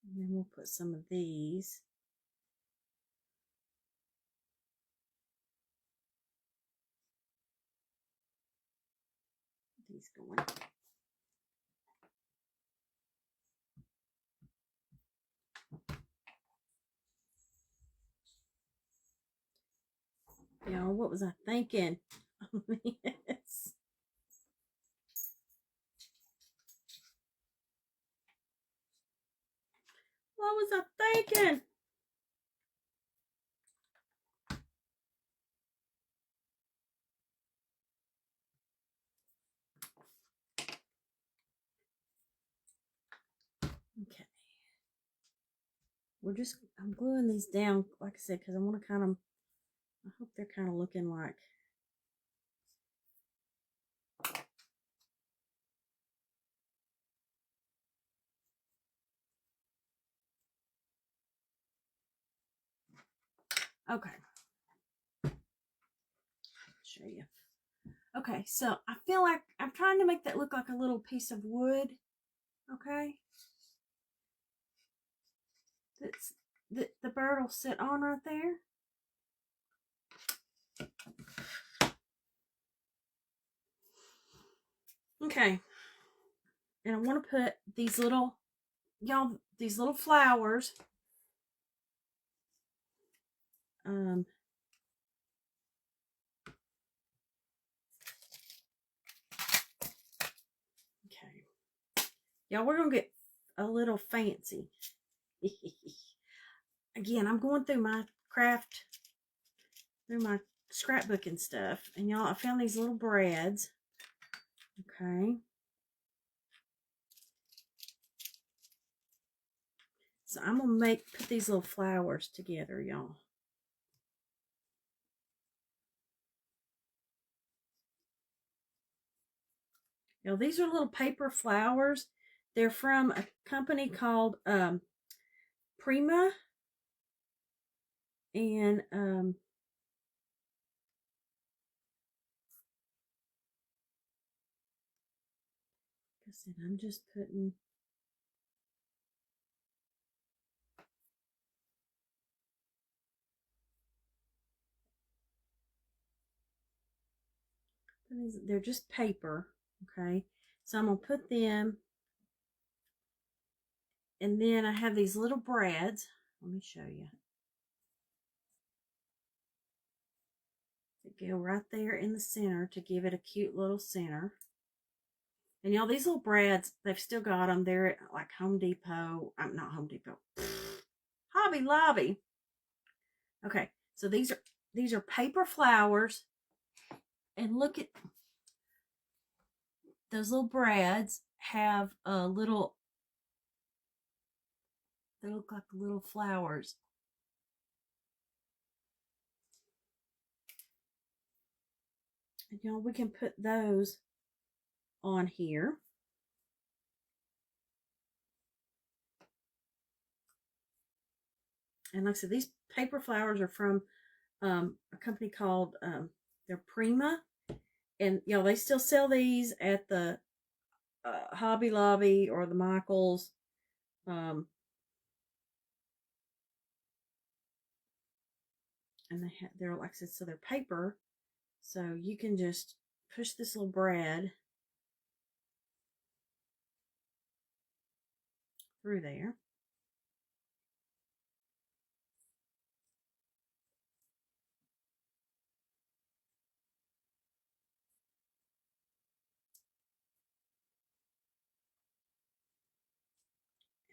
And then we'll put some of these. These going. Y'all, what was I thinking? Yes. What was I thinking? Okay. I'm gluing these down, like I said, because I want to kind of, I hope they're kind of looking like. Okay. Show you. Okay, so I feel like I'm trying to make that look like a little piece of wood. Okay. The bird will sit on right there. Okay. And I want to put these little, y'all, these little flowers. Okay. Y'all, we're going to get a little fancy. Again, I'm going through my scrapbook and stuff. And y'all, I found these little brads. Okay. So I'm going to put these little flowers together, y'all. Y'all, these are little paper flowers. They're from a company called Prima. And like I said, I'm just putting these, they're just paper, okay? So I'm gonna put them, and then I have these little brads. Let me show you. They go right there in the center to give it a cute little center. And y'all, these little brads, they've still got them. They're at like Home Depot. I'm not Home Depot. Hobby Lobby. Okay, so these are paper flowers. And look at those little brads have a little, they look like little flowers. And y'all, we can put those on here. And like I said, these paper flowers are from a company called they're Prima. And y'all, they still sell these at the Hobby Lobby or the Michaels. And they're like I said, so they're paper. So you can just push this little brad through there.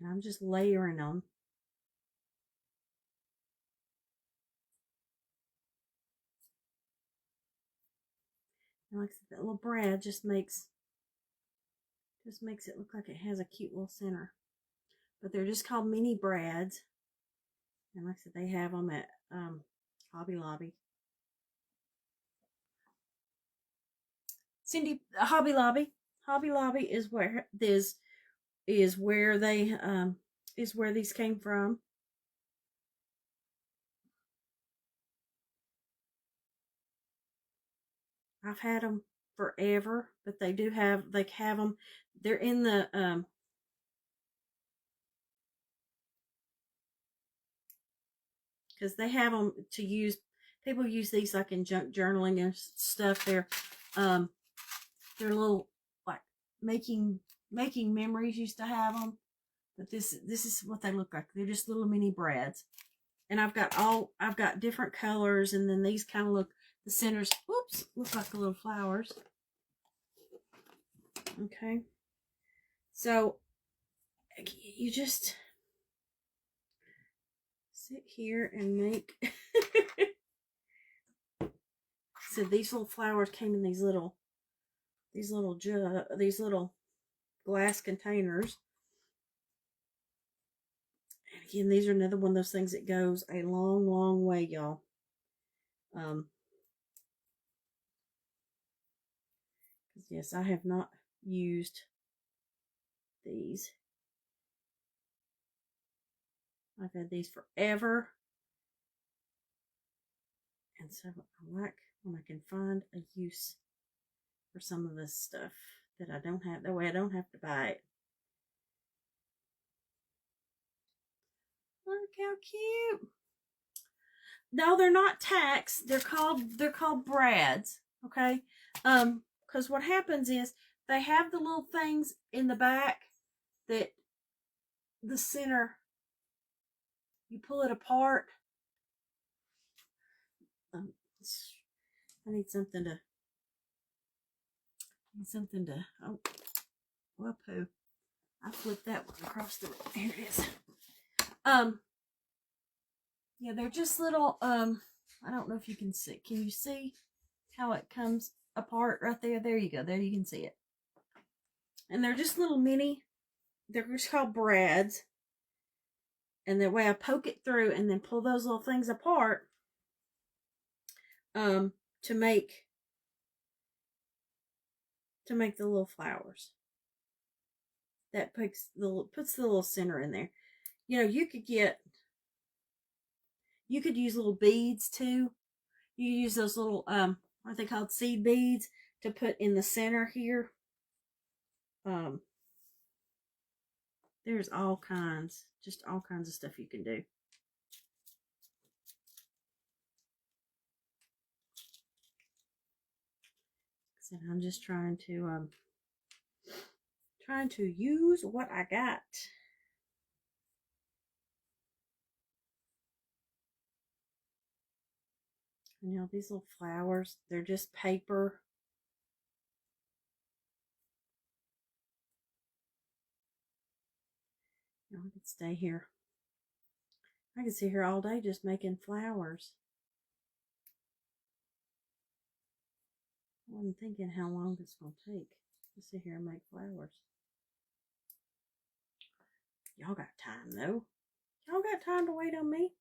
And I'm just layering them. And like I said, that little brad just makes it look like it has a cute little center. But they're just called mini brads. And like I said, they have them at Hobby Lobby. Cindy, Hobby Lobby. Hobby Lobby is where this is where they is where these came from. I've had them forever, but they have them. They're in the because they have them to use. People use these like in junk journaling and stuff. They're little like making memories used to have them, but this is what they look like. They're just little mini brads, and I've got different colors, and then these kind of look, the centers, whoops, look like the little flowers. Okay, so you just sit here and make. So these little flowers came in these little glass containers. And again, these are another one of those things that goes a long, long way, y'all. Yes, I have not used these. I've had these forever. And so I like when I can find a use for some of this stuff that I don't have, that way I don't have to buy it. Look how cute. No, they're not tacks. They're called brads. Okay. Because what happens is they have the little things in the back that the center, you pull it apart. Um, I need something to, oh, whoop-hoo. I flipped that one across the room. Here it is. Yeah, they're just little, I don't know if you can see. Can you see how it comes apart right there? There you go. There you can see it. And they're just little mini, they're just called brads. And the way I poke it through and then pull those little things apart, to make the little flowers. That puts the little center in there. You know, you could use little beads too. You use those little, aren't they called seed beads, to put in the center here. There's all kinds of stuff you can do. So I'm just trying to use what I got. You know, these little flowers, they're just paper. You know, I could stay here. I could sit here all day just making flowers. I wasn't thinking how long this will take to sit here and make flowers. Y'all got time though. Y'all got time to wait on me.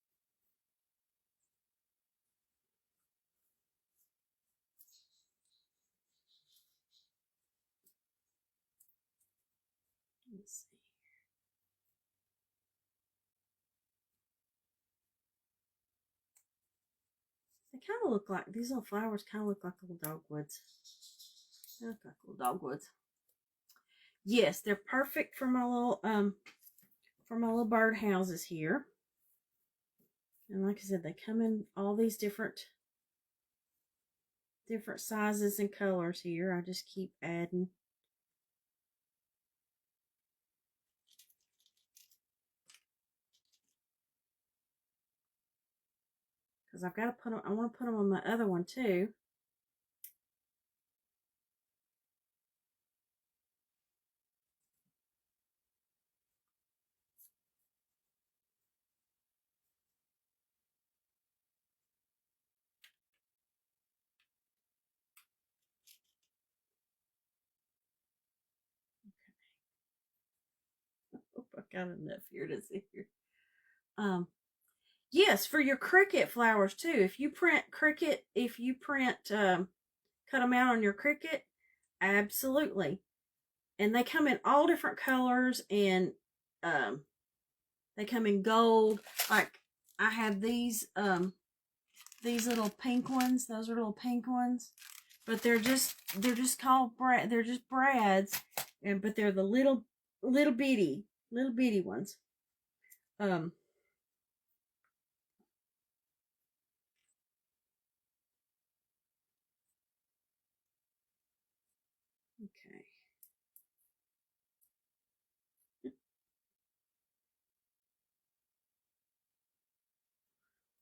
Let's see. They kind of look like, these little flowers kind of look like little dogwoods. They look like little dogwoods. Yes, they're perfect for my little birdhouses here. And like I said, they come in all these different sizes and colors here. I just keep adding. Because I've got to put them, I want to put them on my other one too. I've got enough here to see here. Yes, for your cricket flowers too. If you print cricket, cut them out on your cricket, absolutely. And they come in all different colors, and they come in gold. Like I have these little pink ones. Those are little pink ones, but they're just called they're just brads, but they're the little bitty ones. Okay.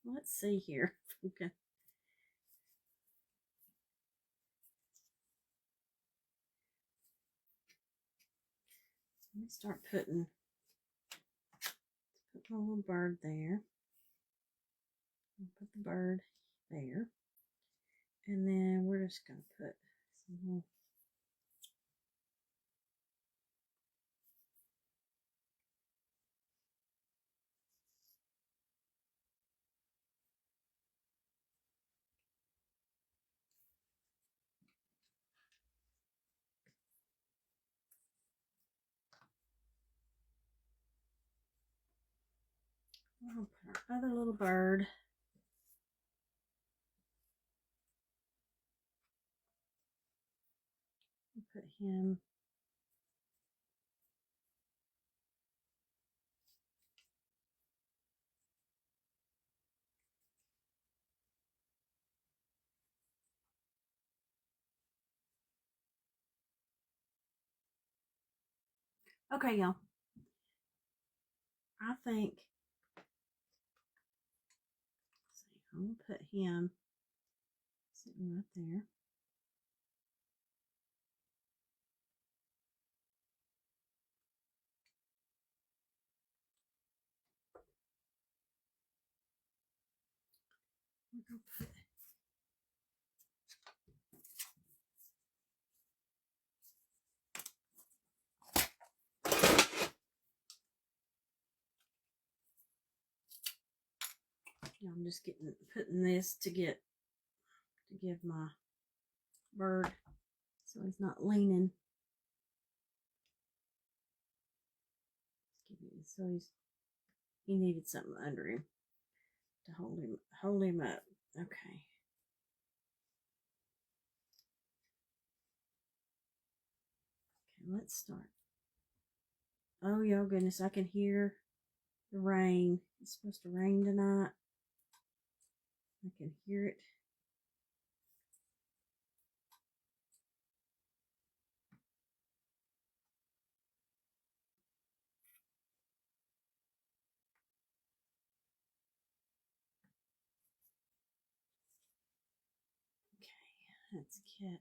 Let's see here. Okay. Let me start putting my little bird there. I'll put the bird there. And then we're just going to put some little I'll put our other little bird. I'll put him. Okay, y'all. I think, let's see, I'm going to put him sitting right there. We're going to put I'm just putting this to give my bird so he's not leaning. So he needed something under him to hold him up. Okay. Okay, let's start. Oh, y'all goodness, I can hear the rain. It's supposed to rain tonight. I can hear it. Okay, that's Kit.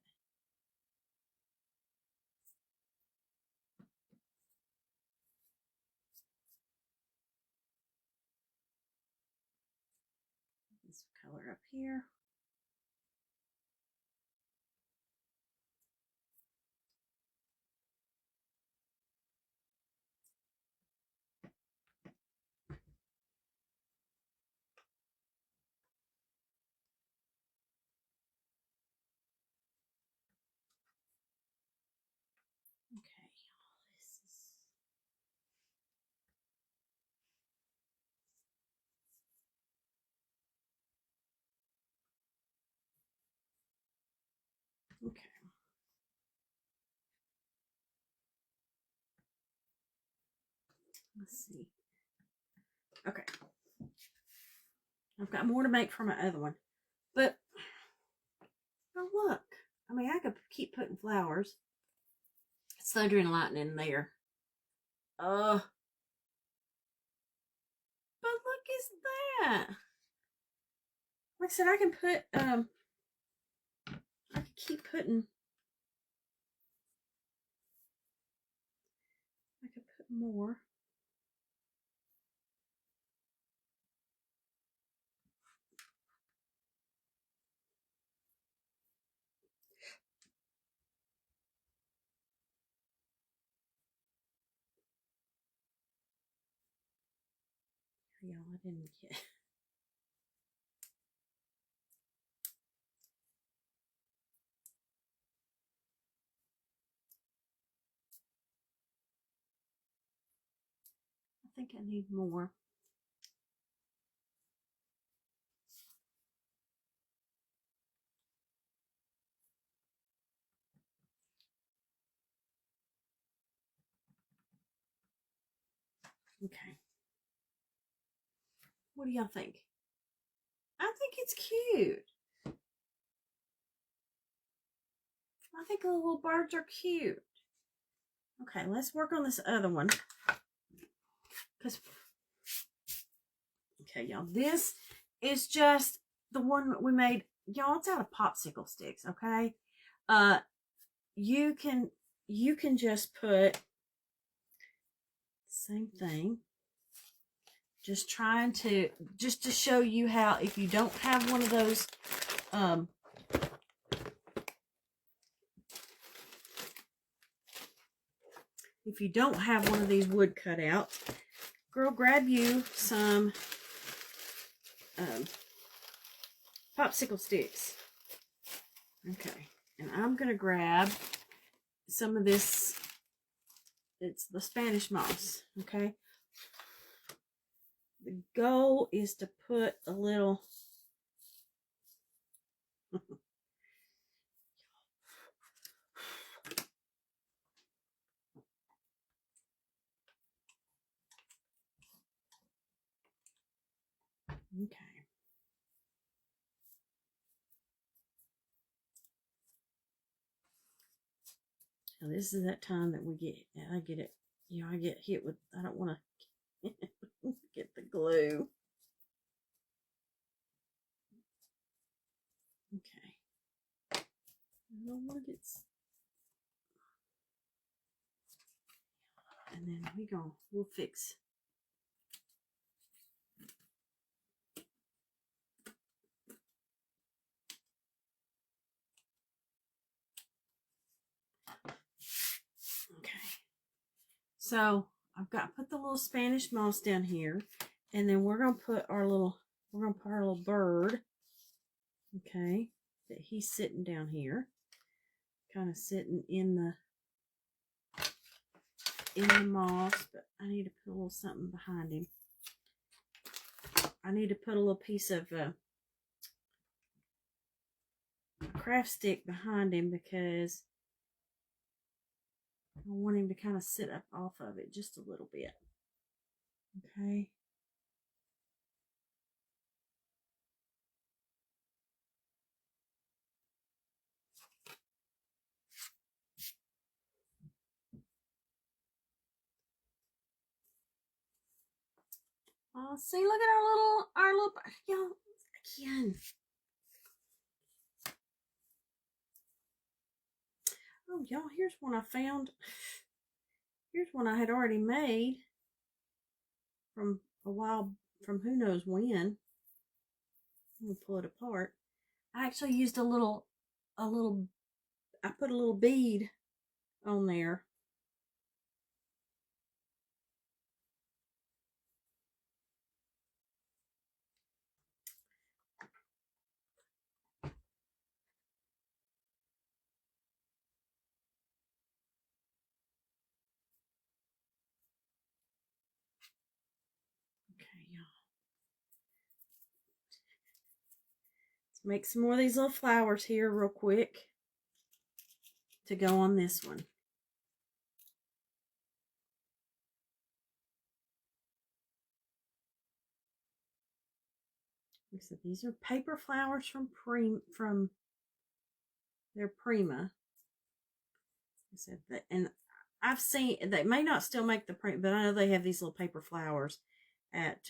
This color up here. Okay, y'all, this is okay. Let's see. Okay. I've got more to make for my other one. But, oh look. I mean, I could keep putting flowers. It's thunder and lightning in there. But look at that. Like I said, I can put, I could keep putting, I could put more. Y'all, I didn't get. I think I need more. Okay. What do y'all think? I think it's cute. I think the little birds are cute. Okay, let's work on this other one. Okay, y'all, this is just the one that we made. Y'all, it's out of popsicle sticks, okay? You can just put the same thing. Just trying to show you how, if you don't have one of those, if you don't have one of these wood cutouts, girl, grab you some popsicle sticks. Okay, and I'm gonna grab some of this. It's the Spanish moss. Okay, the goal is to put a little. Okay. Now this is that time that I get it you know, I get hit with, I don't want to get the glue. Okay. I don't want to get, and then we'll fix. Okay. So I've got put the little Spanish moss down here, and then we're gonna put our little bird. Okay, that he's sitting down here, kind of sitting in the moss, but I need to put a little something behind him. I need to put a little piece of craft stick behind him because I want him to kind of sit up off of it just a little bit. Okay. Oh, see, look at our little, y'all, again. Oh, y'all, here's one I found. Here's one I had already made from a while, from who knows when. I'm gonna pull it apart. I actually used I put a little bead on there. Okay, y'all. Let's make some more of these little flowers here real quick to go on this one. Like I said, these are paper flowers from their Prima. I said that, and I've seen they may not still make the print, but I know they have these little paper flowers at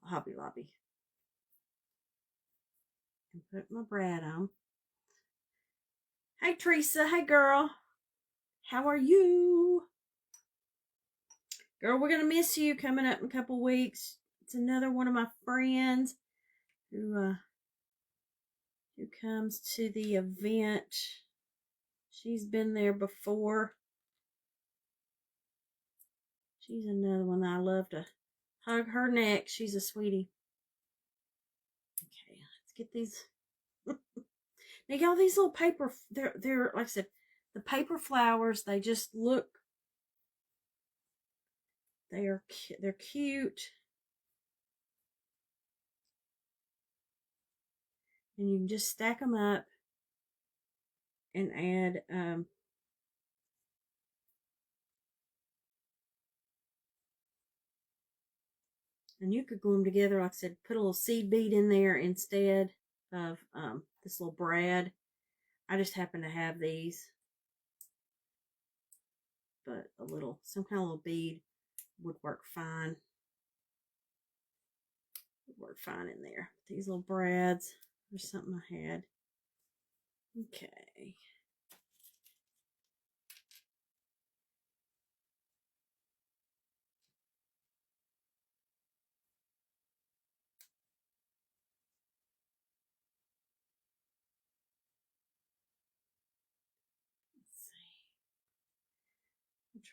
Hobby Lobby. And put my Brad on. Hey Teresa, hey girl, how are you? Girl, we're gonna miss you coming up in a couple weeks. It's another one of my friends who comes to the event. She's been there before. She's another one that I love to hug her neck. She's a sweetie. Okay, let's get these. Now, y'all, these little paper, they're like I said, the paper flowers, they just look, they're cute. And you can just stack them up and add, and you could glue them together, like I said, put a little seed bead in there instead of this little brad. I just happen to have these, but some kind of little bead would work fine. Would work fine in there. These little brads, there's something I had. Okay.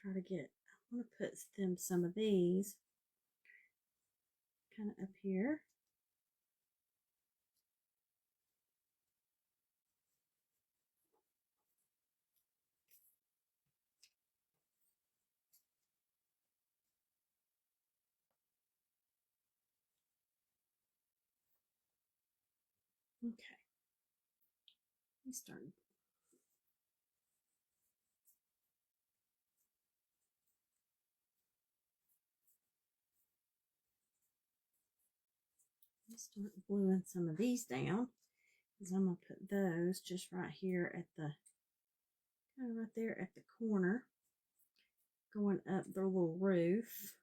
Try to get, I want to put some of these kind of up here. Okay. Let me start. Start gluing some of these down, because I'm going to put those just right here at the, kind of right there at the corner. going up their little roof.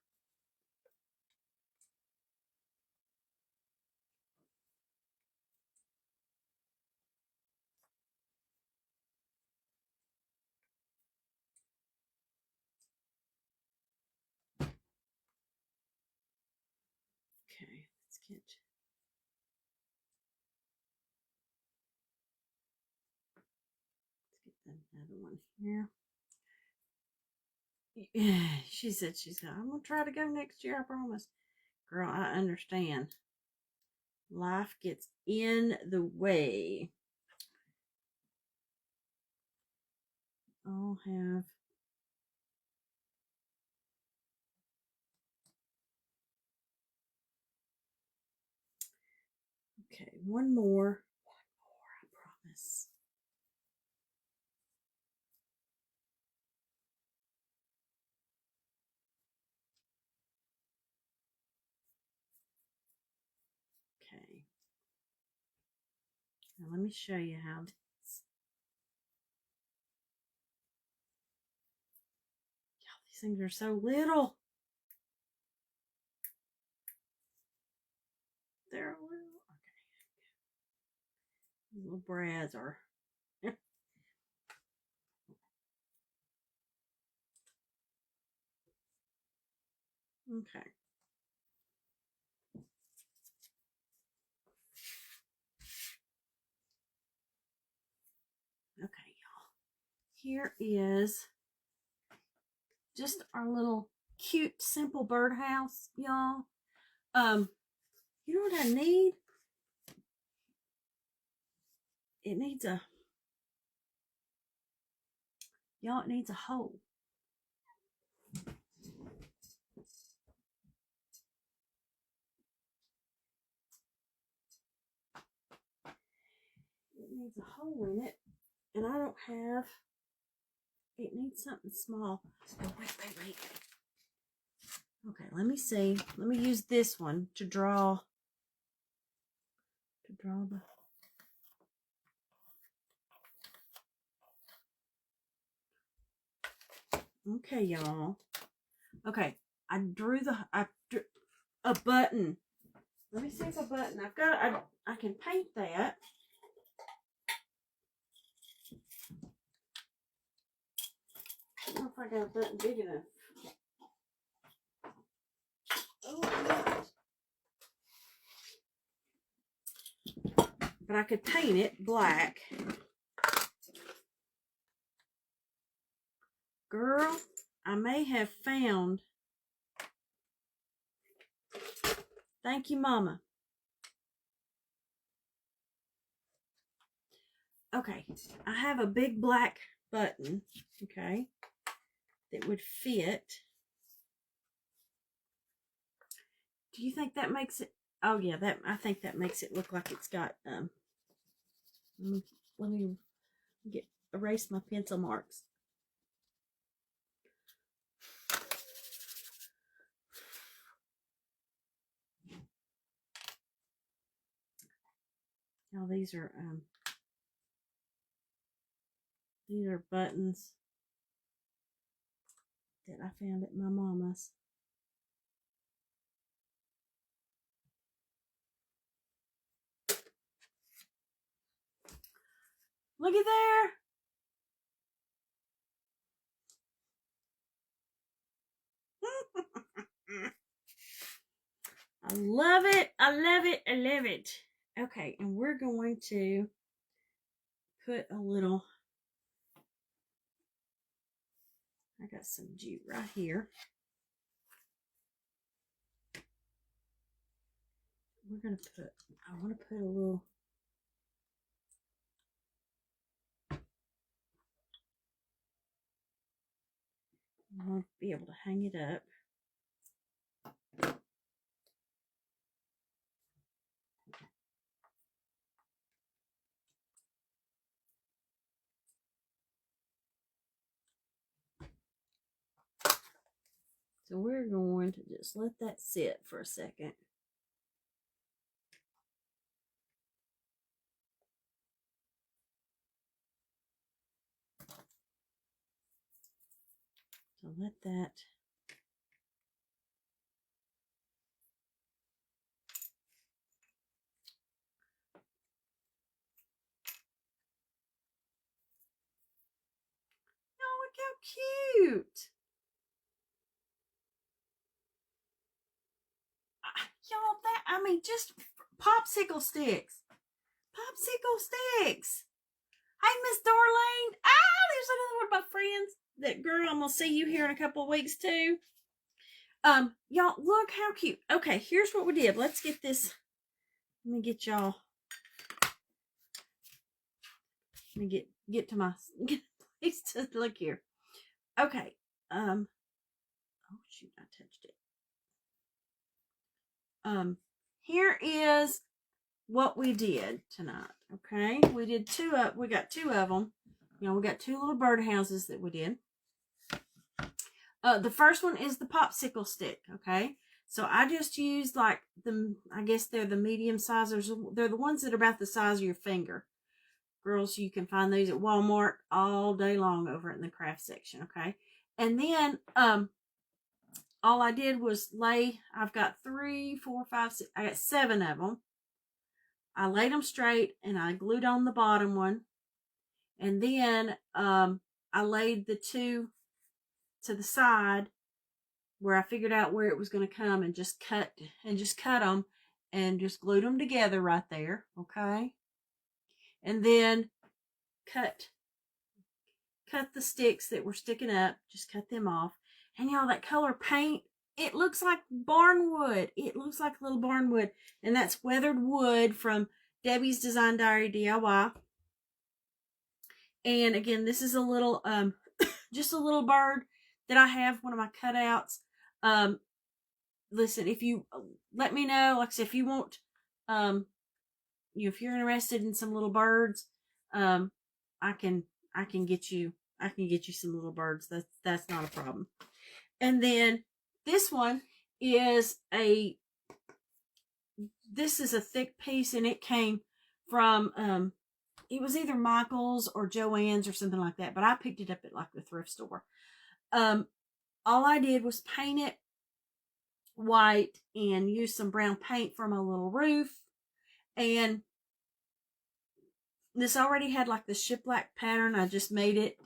Okay, let's get another one here. She said I'm gonna try to go next year, I promise. Girl, I understand. Life gets in the way. I'll have okay, one more, I promise. Okay. Now let me show you how this. Y'all, these things are so little. They're little. Okay. These little brads are. Okay. Okay, y'all. Here is just our little cute, simple birdhouse, y'all. You know what I need? It needs a, y'all, it needs a hole. It needs a hole in it, and I don't have, it needs something small. Oh, wait. Okay, let me see. Let me use this one to draw the, okay, y'all. Okay, I drew a button. Let me see if a button. I can paint that. I don't know if I got a button big enough. Oh, but I could paint it black. Girl, I may have found. Thank you, Mama. Okay, I have a big black button, okay, that would fit. Do you think that makes it? Oh yeah, I think that makes it look like it's got let me erase my pencil marks. Now these are buttons that I found at my mama's. Looky there. I love it. I love it. I love it. Okay, and we're going to put a little, I got some jute right here. We're going to put, I want to put a little, I want to be able to hang it up. So we're going to just let that sit for a second. So let that. Oh, look how cute. Y'all, that, I mean, just popsicle sticks. Popsicle sticks. Hey, Miss Darlene. Ah, there's another one of my friends. That girl, I'm going to see you here in a couple of weeks, too. Y'all, look how cute. Okay, here's what we did. Let's get this. Let me get y'all. Let me get to my place to look here. Okay. Oh shoot, I touched it. Here is what we did tonight. Okay, we got two of them. You know, we got two little birdhouses that we did. The first one is the popsicle stick. Okay, so I just used like I guess they're the medium sizers. They're the ones that are about the size of your finger. Girls, you can find these at Walmart all day long over in the craft section. Okay, and then all I did was I've got 3, 4, 5, 6, I got 7 of them. I laid them straight and I glued on the bottom one. And then I laid the 2 to the side where I figured out where it was going to come and just cut them and just glued them together right there. Okay. And then cut the sticks that were sticking up, just cut them off. And y'all, that color paint, it looks like barnwood. It looks like a little barnwood. And that's weathered wood from Debbie's Design Diary DIY. And again, this is a little, just a little bird that I have, one of my cutouts. Listen, if you let me know, like I said, if you want, if you're interested in some little birds, I can get you some little birds. That's not a problem. And then this one is this is a thick piece, and it came from, it was either Michael's or Joann's or something like that, but I picked it up at like the thrift store. All I did was paint it white and use some brown paint from a little roof. And this already had like the shiplap pattern. I just made it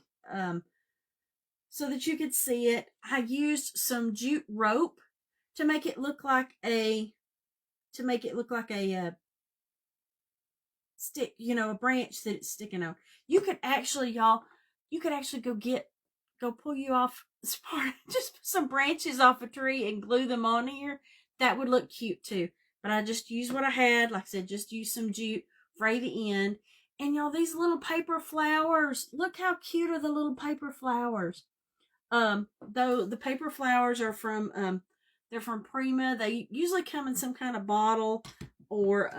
so that you could see it. I used some jute rope to make it look like a stick, a branch that it's sticking on. You could actually, go pull you off just some branches off a tree and glue them on here. That would look cute too. But I just used what I had. Like I said, just use some jute, fray the end. And y'all, these little paper flowers, look how cute are the little paper flowers. Though the paper flowers are from, they're from Prima. They usually come in some kind of bottle or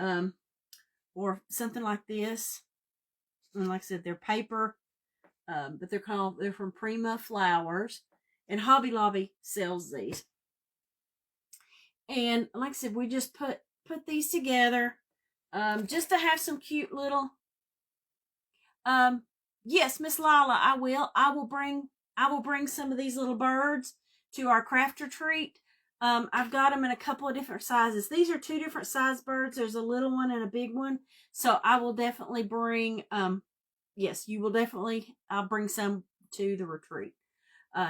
something like this. And like I said, they're paper, but they're from Prima Flowers, and Hobby Lobby sells these. And like I said, we just put these together, just to have some cute little, yes, Miss Lila, I will bring some of these little birds to our craft retreat. I've got them in a couple of different sizes. These are 2 different size birds. There's a little one and a big one. So I will definitely bring, yes, you will definitely, I'll bring some to the retreat,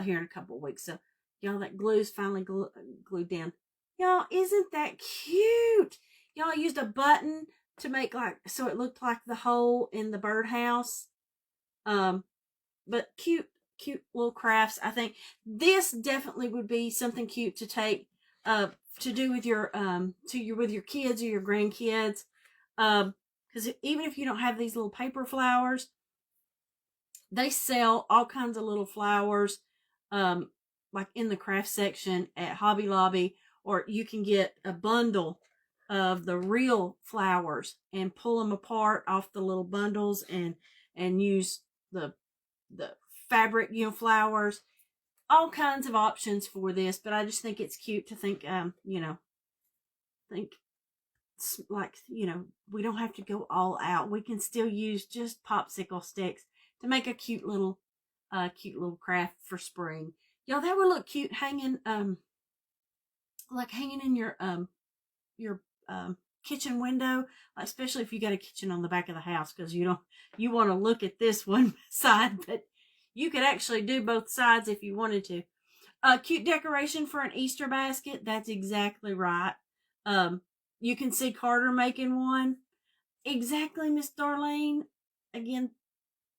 here in a couple of weeks. So y'all, that glue's finally glued down. Y'all, isn't that cute? Y'all, I used a button to make so it looked like the hole in the birdhouse. But cute little crafts. I think this definitely would be something cute to take, to do with your, with your kids or your grandkids. Because even if you don't have these little paper flowers, they sell all kinds of little flowers, like in the craft section at Hobby Lobby, or you can get a bundle of the real flowers and pull them apart off the little bundles and use the fabric, flowers, all kinds of options for this. But I just think it's cute to think, we don't have to go all out. We can still use just popsicle sticks to make a cute little craft for spring. Y'all, that would look cute hanging, like hanging in your kitchen window, especially if you got a kitchen on the back of the house, because you want to look at this one side, but you could actually do both sides if you wanted to. Cute decoration for an Easter basket. That's exactly right. You can see Carter making one. Exactly, Miss Darlene. Again,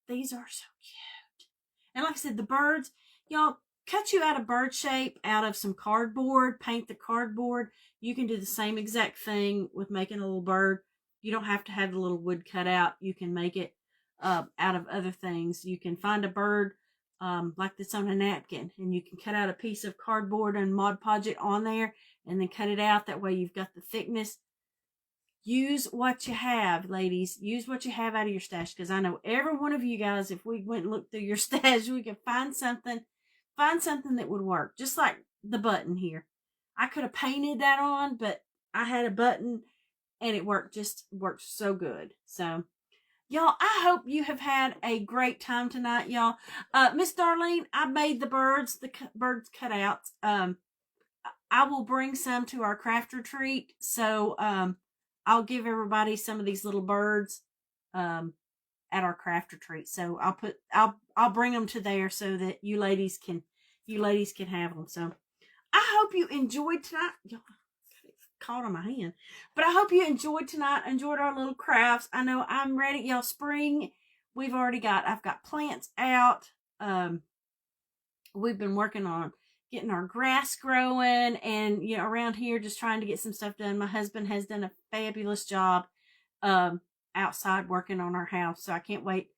these are so cute. And like I said, the birds, y'all, cut you out a bird shape out of some cardboard, paint the cardboard. You can do the same exact thing with making a little bird. You don't have to have the little wood cut out. You can make it out of other things. You can find a bird like this on a napkin, and you can cut out a piece of cardboard and Mod Podge it on there, and then cut it out. That way you've got the thickness. Use what you have, ladies. Use what you have out of your stash, because I know every one of you guys, if we went and looked through your stash, we could find something that would work. Just like the button here. I could have painted that on, but I had a button and it worked so good. So, y'all, I hope you have had a great time tonight, y'all. Miss Darlene, I made the birds cutouts. I will bring some to our craft retreat. So, I'll give everybody some of these little birds at our craft retreat. So I'll bring them to there so that you ladies can have them. So I hope you enjoyed tonight. Y'all, caught on my hand. But I hope you enjoyed tonight, enjoyed our little crafts. I know I'm ready. Y'all, spring, I've got plants out. We've been working on getting our grass growing, and around here just trying to get some stuff done. My husband has done a fabulous job outside working on our house, so I can't wait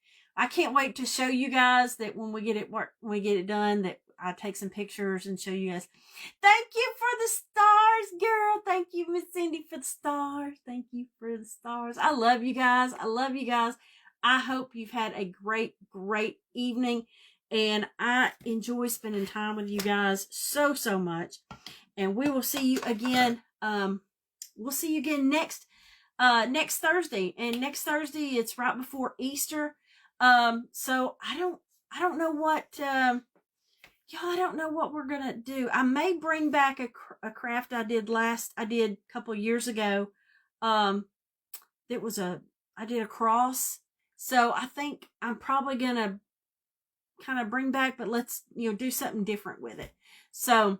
to show you guys that when we get it done, that I take some pictures and show you guys. Thank you for the stars, girl. Thank you, Miss Cindy, for the stars. Thank you for the stars. I love you guys. I hope you've had a great evening. And I enjoy spending time with you guys so much. And we will see you again. We'll see you again next Thursday. And next Thursday, it's right before Easter. So I don't know what I don't know what we're gonna do. I may bring back a craft I did a couple years ago. I did a cross. So I think I'm probably gonna kind of bring back, but let's do something different with it. So,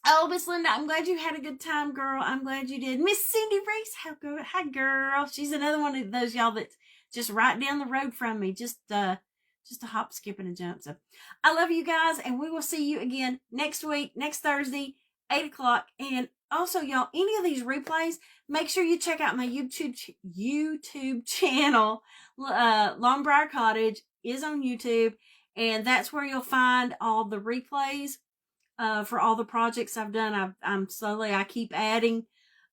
oh, Miss Linda, I'm glad you had a good time, girl. I'm glad you did. Miss Cindy Reese, how good? Hi, girl. She's another one of those y'all that's just right down the road from me, just a hop, skip, and a jump. So, I love you guys, and we will see you again next week, next Thursday, 8:00. And also, y'all, any of these replays, make sure you check out my YouTube channel. Long Briar Cottage is on YouTube, and that's where you'll find all the replays for all the projects I've done. I keep adding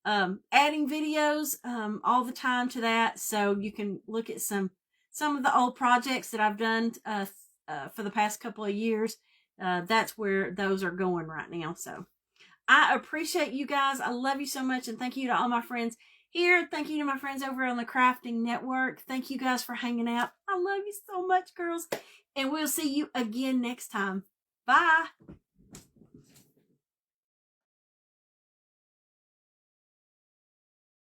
videos all the time to that, so you can look at some of the old projects that I've done for the past couple of years. That's where those are going right now. So I appreciate you guys. I love you so much, and thank you to all my friends here. Thank you to my friends over on the Crafting Network. Thank you guys for hanging out. I love you so much, girls. And we'll see you again next time. Bye.